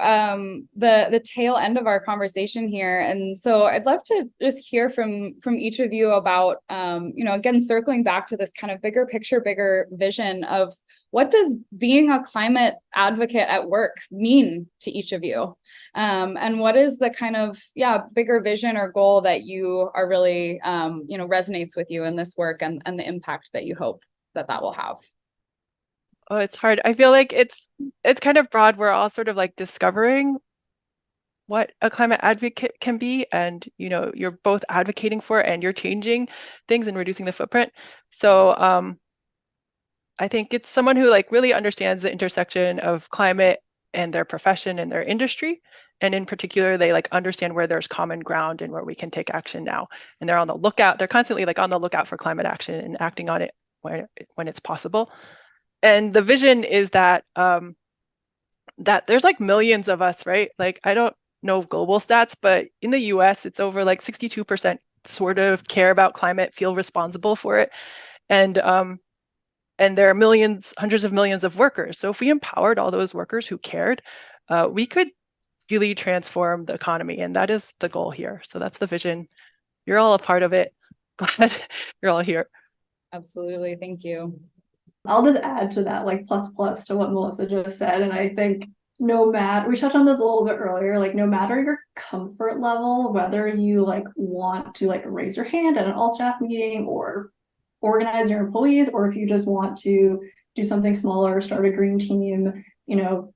the tail end of our conversation here, and so I'd love to just hear from each of you about, again, circling back to this kind of bigger picture, bigger vision of what does being a climate advocate at work mean to each of you, and what is the kind of bigger vision or goal that you are really resonates with you in this work, and the impact that you hope that will have. Oh, it's hard. I feel like it's kind of broad. We're all sort of like discovering what a climate advocate can be, and you're both advocating for it and you're changing things and reducing the footprint. So I think it's someone who like really understands the intersection of climate and their profession and their industry. And in particular, they like understand where there's common ground and where we can take action now. And they're on the lookout. They're constantly like on the lookout for climate action and acting on it when it's possible. And the vision is that that there's like millions of us, right? Like, I don't know global stats, but in the US, it's over like 62% sort of care about climate, feel responsible for it. And there are millions, hundreds of millions of workers. So if we empowered all those workers who cared, we could really transform the economy. And that is the goal here. So that's the vision. You're all a part of it. Glad you're all here. Absolutely. Thank you. I'll just add to that, like plus to what Melissa just said. And I think we touched on this a little bit earlier, like no matter your comfort level, whether you like want to like raise your hand at an all staff meeting or organize your employees, or if you just want to do something smaller, start a green team,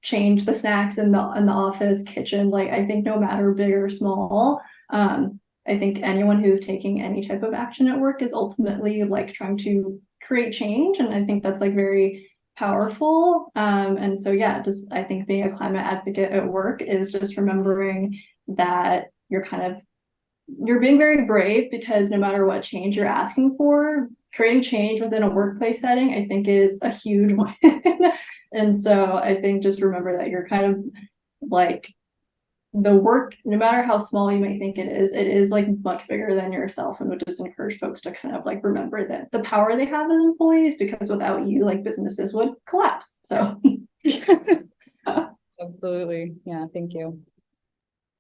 change the snacks in the office kitchen, like I think no matter big or small, I think anyone who's taking any type of action at work is ultimately like trying to create change, and I think that's like very powerful. And so just I think being a climate advocate at work is just remembering that you're being very brave, because no matter what change you're asking for, creating change within a workplace setting I think is a huge win. And so I think just remember that you're kind of like the work, no matter how small you may think it is like much bigger than yourself, and would just encourage folks to kind of like remember that the power they have as employees, because without you, like businesses would collapse. So Absolutely. Yeah, thank you.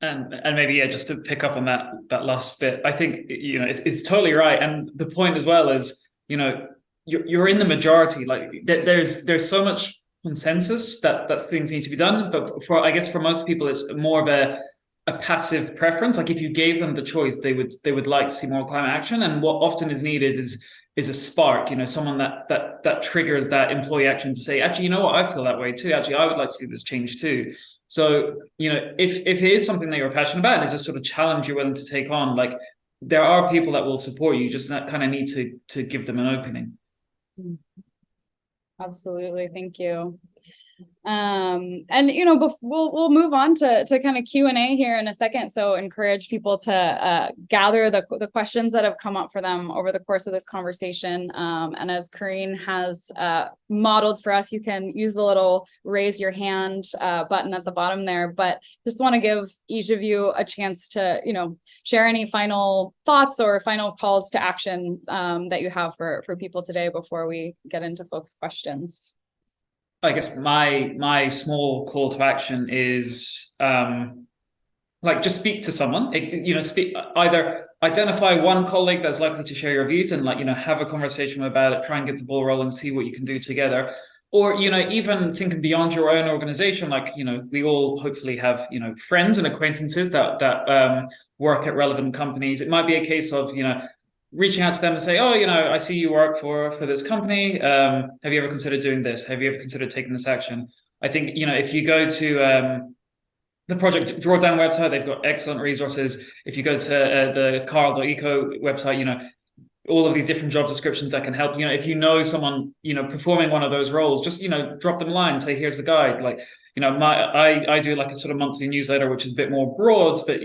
And maybe just to pick up on that last bit, I think it's totally right. And the point as well is you're in the majority. Like there's so much consensus that things need to be done, but for most people it's more of a passive preference. Like if you gave them the choice, they would like to see more climate action, and what often is needed is a spark, someone that triggers that employee action to say, actually, what, I feel that way too, actually I would like to see this change too. So if it is something that you're passionate about and is a sort of challenge you're willing to take on, like there are people that will support you, just kind of need to give them an opening. Absolutely. Thank you. And we'll move on to kind of Q&A here in a second, so encourage people to gather the questions that have come up for them over the course of this conversation, and as Corinne has modeled for us, you can use the little raise your hand button at the bottom there, but just want to give each of you a chance to share any final thoughts or final calls to action that you have for people today before we get into folks' questions. I guess my small call to action is just speak to someone. Either identify one colleague that's likely to share your views and have a conversation about it, try and get the ball rolling, see what you can do together. Or even thinking beyond your own organization, we all hopefully have friends and acquaintances that work at relevant companies. It might be a case of reaching out to them and say, I see you work for this company. Have you ever considered doing this? Have you ever considered taking this action? I think, if you go to the Project Drawdown website, they've got excellent resources. If you go to the Carl.eco website, all of these different job descriptions that can help. If you know someone, performing one of those roles, just, drop them a line, say, here's the guide. Like, I do like a sort of monthly newsletter, which is a bit more broad, but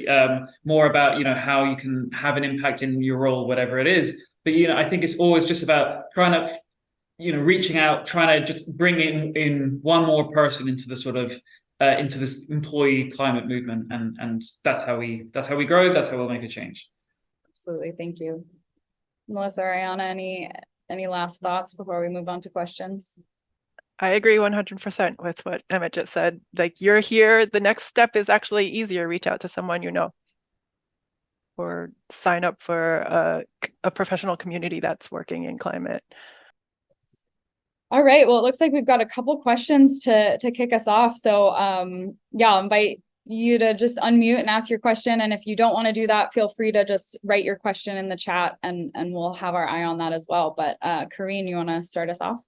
more about, how you can have an impact in your role, whatever it is. But, I think it's always just about trying to, reaching out, trying to just bring in one more person into the sort of, into this employee climate movement. And that's how we grow. That's how we'll make a change. Absolutely. Thank you. Melissa or Ayana, any last thoughts before we move on to questions? I agree 100% with what Emmett just said. Like, you're here, the next step is actually easier. Reach out to someone you know, or sign up for a professional community that's working in climate. All right, well, it looks like we've got a couple questions to kick us off. So yeah, I'll invite you to just unmute and ask your question. And if you don't want to do that, feel free to just write your question in the chat and we'll have our eye on that as well. But Karine, you want to start us off?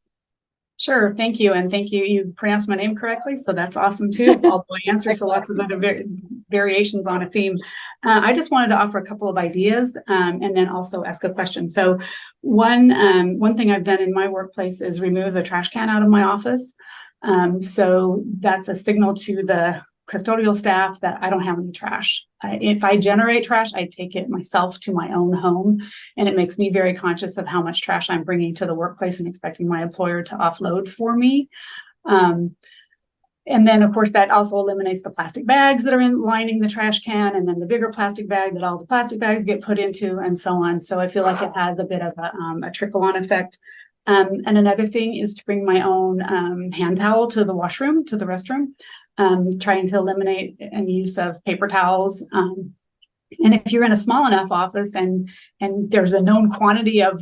Sure, thank you. And thank you. You pronounced my name correctly, so that's awesome too. Although I answer to lots of other variations on a theme. I just wanted to offer a couple of ideas and then also ask a question. So one thing I've done in my workplace is remove the trash can out of my office. So that's a signal to the custodial staff that I don't have any trash. If I generate trash, I take it myself to my own home, and it makes me very conscious of how much trash I'm bringing to the workplace and expecting my employer to offload for me. And then, of course, that also eliminates the plastic bags that are lining the trash can, and then the bigger plastic bag that all the plastic bags get put into, and so on. So I feel like it has a bit of a trickle-on effect. And another thing is to bring my own hand towel to the washroom, to the restroom. Trying to eliminate any use of paper towels. And if you're in a small enough office and there's a known quantity of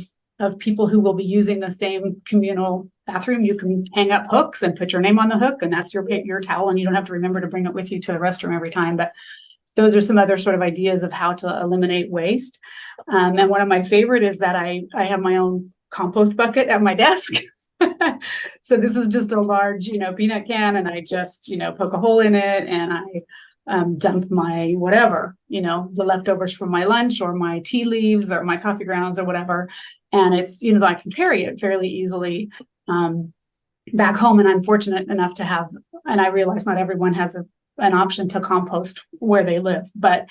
people who will be using the same communal bathroom, you can hang up hooks and put your name on the hook, and that's your towel, and you don't have to remember to bring it with you to the restroom every time. But those are some other sort of ideas of how to eliminate waste. And one of my favorite is that I have my own compost bucket at my desk. So this is just a large, peanut can, and I just, poke a hole in it, and I dump my whatever, the leftovers from my lunch or my tea leaves or my coffee grounds or whatever. And it's, I can carry it fairly easily back home. And I'm fortunate enough to have, and I realize not everyone has an option to compost where they live, but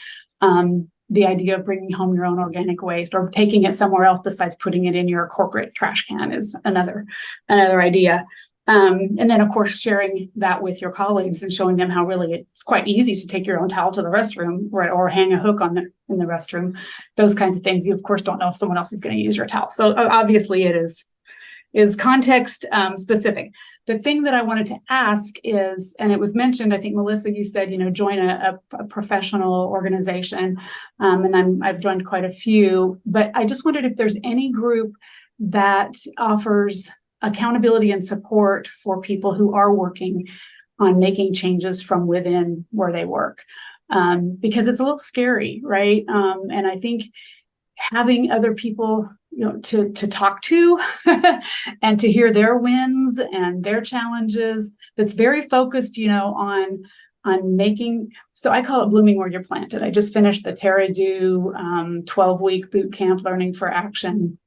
the idea of bringing home your own organic waste or taking it somewhere else besides putting it in your corporate trash can is another idea. And then, of course, sharing that with your colleagues and showing them how really it's quite easy to take your own towel to the restroom, right, or hang a hook in the restroom. Those kinds of things. You, of course, don't know if someone else is going to use your towel. So obviously it is context specific. The thing that I wanted to ask is, and it was mentioned, I think, Melissa, you said, join a professional organization, and I've joined quite a few, but I just wondered if there's any group that offers accountability and support for people who are working on making changes from within where they work, because it's a little scary, right? And I think having other people to talk to and to hear their wins and their challenges, that's very focused, on making, so I call it blooming where you're planted. I just finished the Terra Do 12-week boot camp learning for action.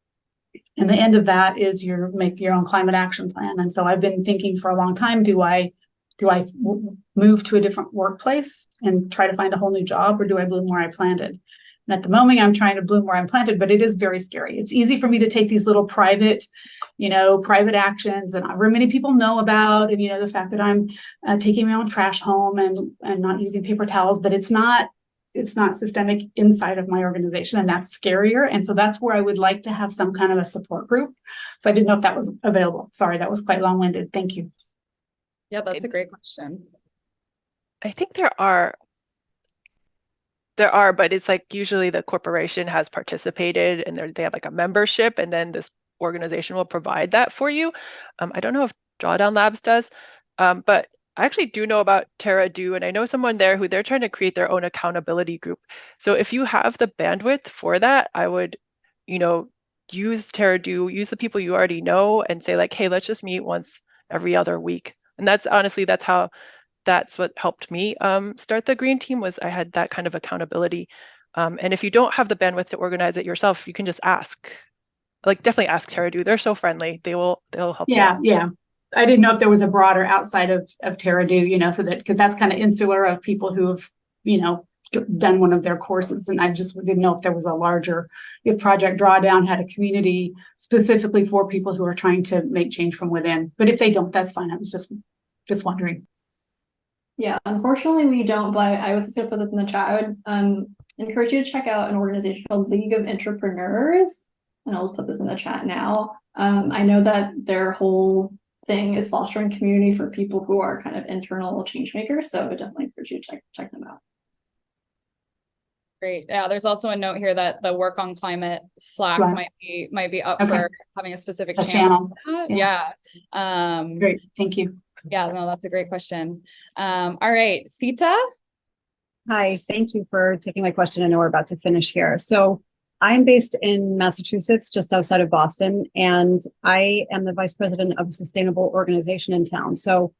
And the end of that is make your own climate action plan. And so I've been thinking for a long time, do I move to a different workplace and try to find a whole new job, or do I bloom where I planted? And at the moment, I'm trying to bloom where I'm planted, but it is very scary. It's easy for me to take these little private actions that not very many people know about. And, the fact that I'm taking my own trash home and not using paper towels, but it's not systemic inside of my organization. And that's scarier. And so that's where I would like to have some kind of a support group. So I didn't know if that was available. Sorry, that was quite long-winded. Thank you. Yeah, that's a great question. I think there are, but it's like usually the corporation has participated and they have like a membership, and then this organization will provide that for you. I don't know if Drawdown Labs does, but I actually do know about Terra Do, and I know someone there who they're trying to create their own accountability group. So if you have the bandwidth for that, I would, use Terra Do, use the people you already know, and say like, hey, let's just meet once every other week. And that's what helped me start the green team, was I had that kind of accountability. And if you don't have the bandwidth to organize it yourself, you can just ask. like definitely ask Teradu. They're so friendly. They'll help you Yeah, out. yeah. I didn't know if there was a broader outside of Teradu, you know, so that, because that's kind of insular of people who have, you know, done one of their courses. And I just didn't know if there was a larger, if Project Drawdown had a community specifically for people who are trying to make change from within. But if they don't, that's fine. I was just wondering. Yeah, unfortunately we don't, but I was just gonna put this in the chat. I would encourage you to check out an organization called League of Entrepreneurs, and I'll just put this in the chat now. I know that their whole thing is fostering community for people who are kind of internal change makers, so I would definitely encourage you to check them out. Great. Yeah, there's also a note here that the Work on Climate Slack might be up for having a specific channel. Yeah. Great. Thank you. Yeah, no, that's a great question. All right, Sita. Hi, thank you for taking my question. I know we're about to finish here. So I'm based in Massachusetts, just outside of Boston, and I am the vice president of a sustainable organization in town. So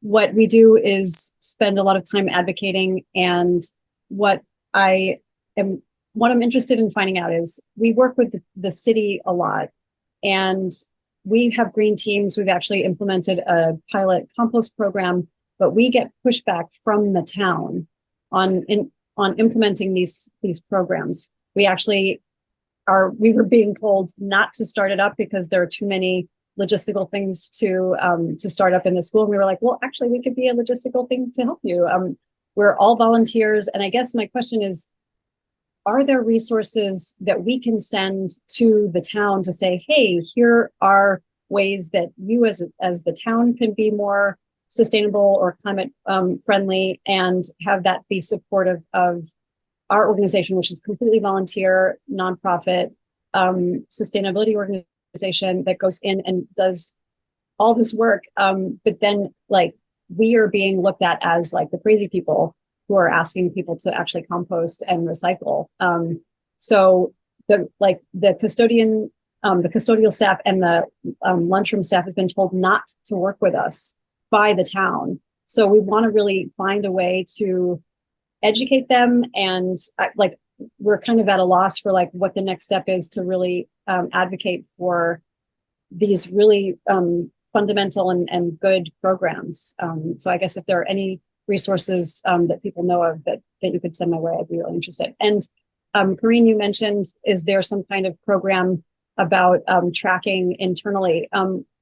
what we do is spend a lot of time advocating, and what I'm interested in finding out is we work with the city a lot, and we have green teams. We've actually implemented a pilot compost program, but we get pushback from the town on implementing these programs. We were being told not to start it up because there are too many logistical things to start up in the school. And we were like, well, actually, we could be a logistical thing to help you. We're all volunteers. And I guess my question is, are there resources that we can send to the town to say, hey, here are ways that you as the town can be more sustainable or climate friendly, and have that be supportive of our organization, which is completely volunteer, nonprofit, sustainability organization that goes in and does all this work. But then like we are being looked at as like the crazy people who are asking people to actually compost and recycle. So the custodial staff and the lunchroom staff has been told not to work with us by the town. So we want to really find a way to educate them, and like we're kind of at a loss for like what the next step is to really advocate for these really fundamental and good programs. So I guess if there are any resources that people know of that you could send my way, I'd be really interested. And Corinne, you mentioned, is there some kind of program about tracking internally?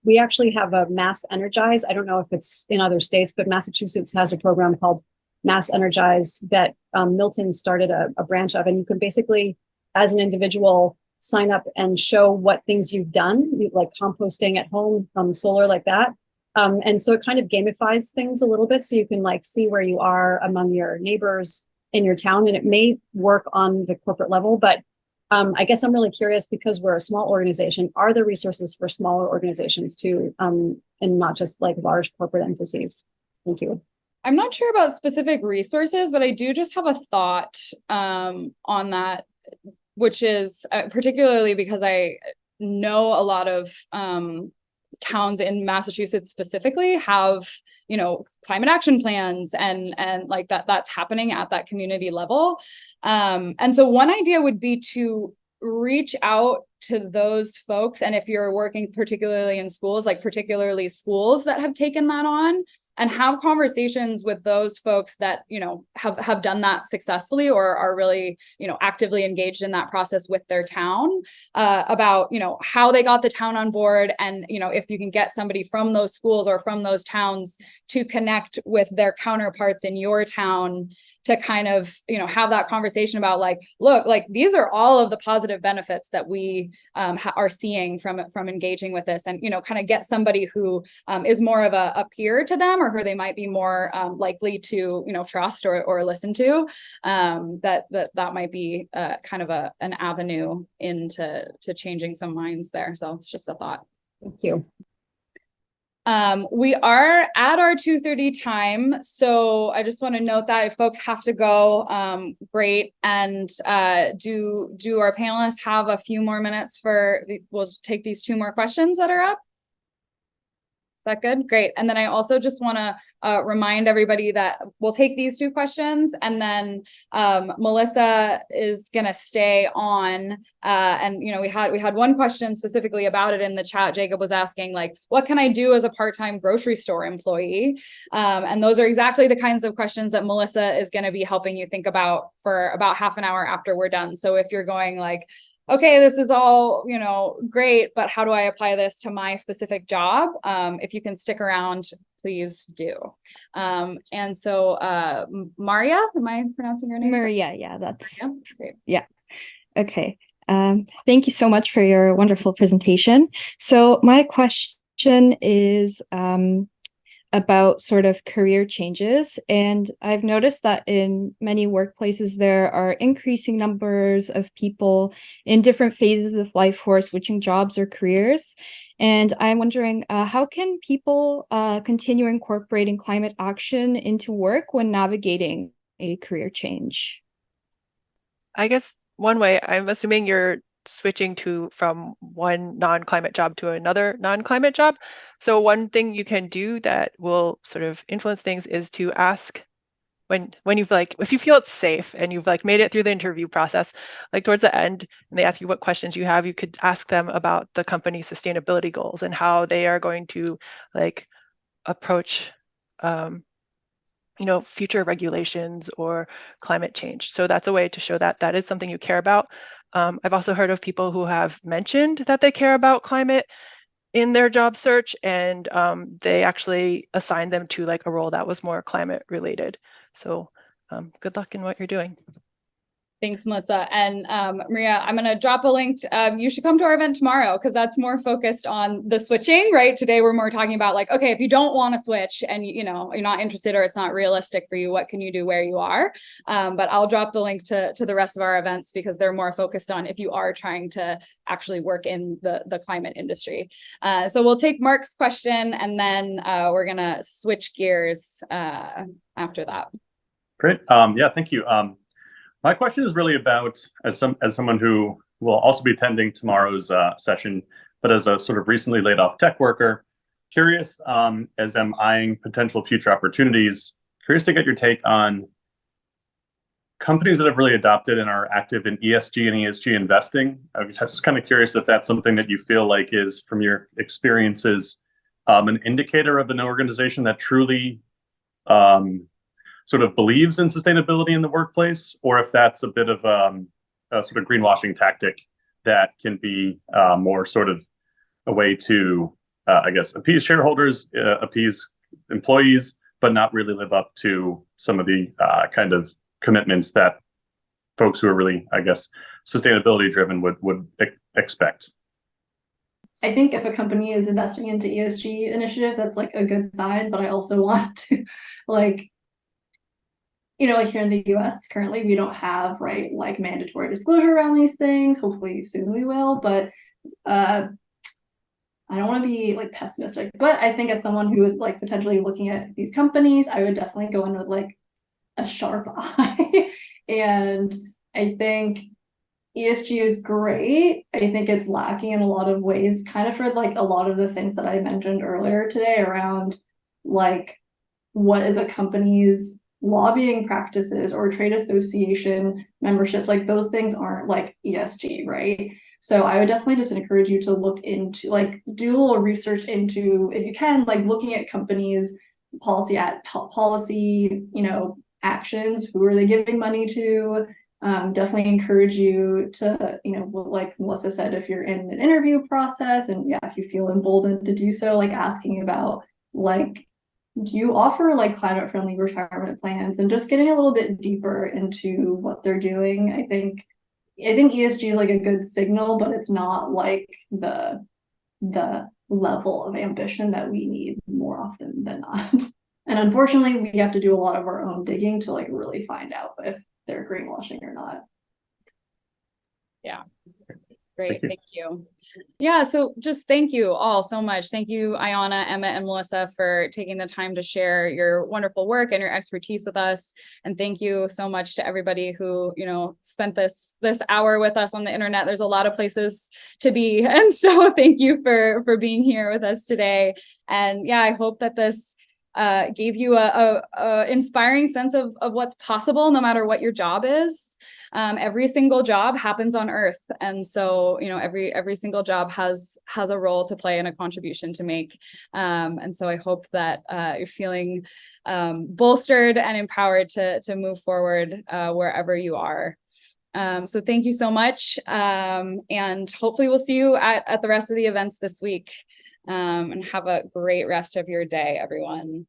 We actually have a Mass Energize. I don't know if it's in other states, but Massachusetts has a program called Mass Energize that Milton started a branch of. And you can basically, as an individual, sign up and show what things you've done, like composting at home, solar, like that. And so it kind of gamifies things a little bit. So you can like see where you are among your neighbors in your town. And it may work on the corporate level, but I guess I'm really curious, because we're a small organization, are there resources for smaller organizations too, and not just like large corporate entities? Thank you. I'm not sure about specific resources, but I do just have a thought on that, which is particularly because I know a lot of towns in Massachusetts specifically have, you know, climate action plans and like that's happening at that community level. And so one idea would be to reach out to those folks. And if you're working particularly in schools, like particularly schools that have taken that on, and have conversations with those folks that, you know, have done that successfully or are really, you know, actively engaged in that process with their town, about, you know, how they got the town on board. And, you know, if you can get somebody from those schools or from those towns to connect with their counterparts in your town to kind of, you know, have that conversation about like, look, like these are all of the positive benefits that we are seeing from engaging with this, and, you know, kind of get somebody who is more of a peer to them, or who they might be more likely to, you know, trust or listen to, that might be kind of an avenue into changing some minds there. So it's just a thought. Thank you. We are at our 2:30 time, so I just want to note that if folks have to go, great. And do our panelists have a few more minutes we'll take these two more questions that are up? That good? Great. And then I also just want to remind everybody that we'll take these 2 questions, and then Melissa is going to stay on. And we had one question specifically about it in the chat. Jacob was asking, like, what can I do as a part-time grocery store employee? And those are exactly the kinds of questions that Melissa is going to be helping you think about for about half an hour after we're done. So if you're going like, okay, this is all, great, but how do I apply this to my specific job? If you can stick around, please do. And so Maria, am I pronouncing your name? Maria, yeah, that's Maria? Great. yeah. Okay. Thank you so much for your wonderful presentation. So my question is about sort of career changes. And I've noticed that in many workplaces, there are increasing numbers of people in different phases of life who are switching jobs or careers. And I'm wondering, how can people continue incorporating climate action into work when navigating a career change? I guess one way, I'm assuming you're switching from one non-climate job to another non-climate job. So one thing you can do that will sort of influence things is to ask when you've if you feel it's safe and you've made it through the interview process, towards the end, and they ask you what questions you have, you could ask them about the company's sustainability goals and how they are going to approach future regulations or climate change. So that's a way to show that that is something you care about. I've also heard of people who have mentioned that they care about climate in their job search, and they actually assigned them to a role that was more climate related. So good luck in what you're doing. Thanks, Melissa. And Maria, I'm going to drop a link. You should come to our event tomorrow because that's more focused on the switching, right? Today, we're more talking about okay, if you don't want to switch and you're not interested or it's not realistic for you, what can you do where you are? But I'll drop the link to the rest of our events because they're more focused on if you are trying to actually work in the climate industry. So we'll take Mark's question and then we're going to switch gears after that. Great. Yeah, thank you. My question is really about, as someone who will also be attending tomorrow's session, but as a sort of recently laid off tech worker, curious as I'm eyeing potential future opportunities, curious to get your take on companies that have really adopted and are active in ESG and ESG investing. I'm just kind of curious if that's something that you feel like is, from your experiences, an indicator of an organization that truly sort of believes in sustainability in the workplace, or if that's a bit of a sort of greenwashing tactic that can be more sort of a way to, I guess, appease shareholders, appease employees, but not really live up to some of the kind of commitments that folks who are really, I guess, sustainability driven would expect. I think if a company is investing into ESG initiatives, that's a good sign, but I also want to here in the US currently, we don't have, mandatory disclosure around these things. Hopefully soon we will, but I don't want to be pessimistic, but I think as someone who is potentially looking at these companies, I would definitely go in with a sharp eye. And I think ESG is great. I think it's lacking in a lot of ways, kind of for a lot of the things that I mentioned earlier today around what is a company's lobbying practices or trade association memberships. Those things aren't ESG, right? So I would definitely just encourage you to look into do a little research into, if you can, looking at companies policy actions. Who are they giving money to? Definitely encourage you to, like Melissa said, if you're in an interview process and if you feel emboldened to do so, asking about do you offer climate friendly retirement plans, and just getting a little bit deeper into what they're doing. I think ESG is a good signal, but it's not the level of ambition that we need more often than not. And unfortunately, we have to do a lot of our own digging to really find out if they're greenwashing or not. Yeah. Great, Thank you. thank you. Yeah, so just thank you all so much. Thank you, Ayana, Emma, and Melissa for taking the time to share your wonderful work and your expertise with us. And thank you so much to everybody who, spent this hour with us on the internet. There's a lot of places to be. And so thank you for being here with us today. And yeah, I hope that this gave you a inspiring sense of what's possible, no matter what your job is. Every single job happens on Earth, and so every single job has a role to play and a contribution to make. And so I hope that you're feeling bolstered and empowered to move forward wherever you are. So thank you so much, and hopefully we'll see you at the rest of the events this week. And have a great rest of your day, everyone.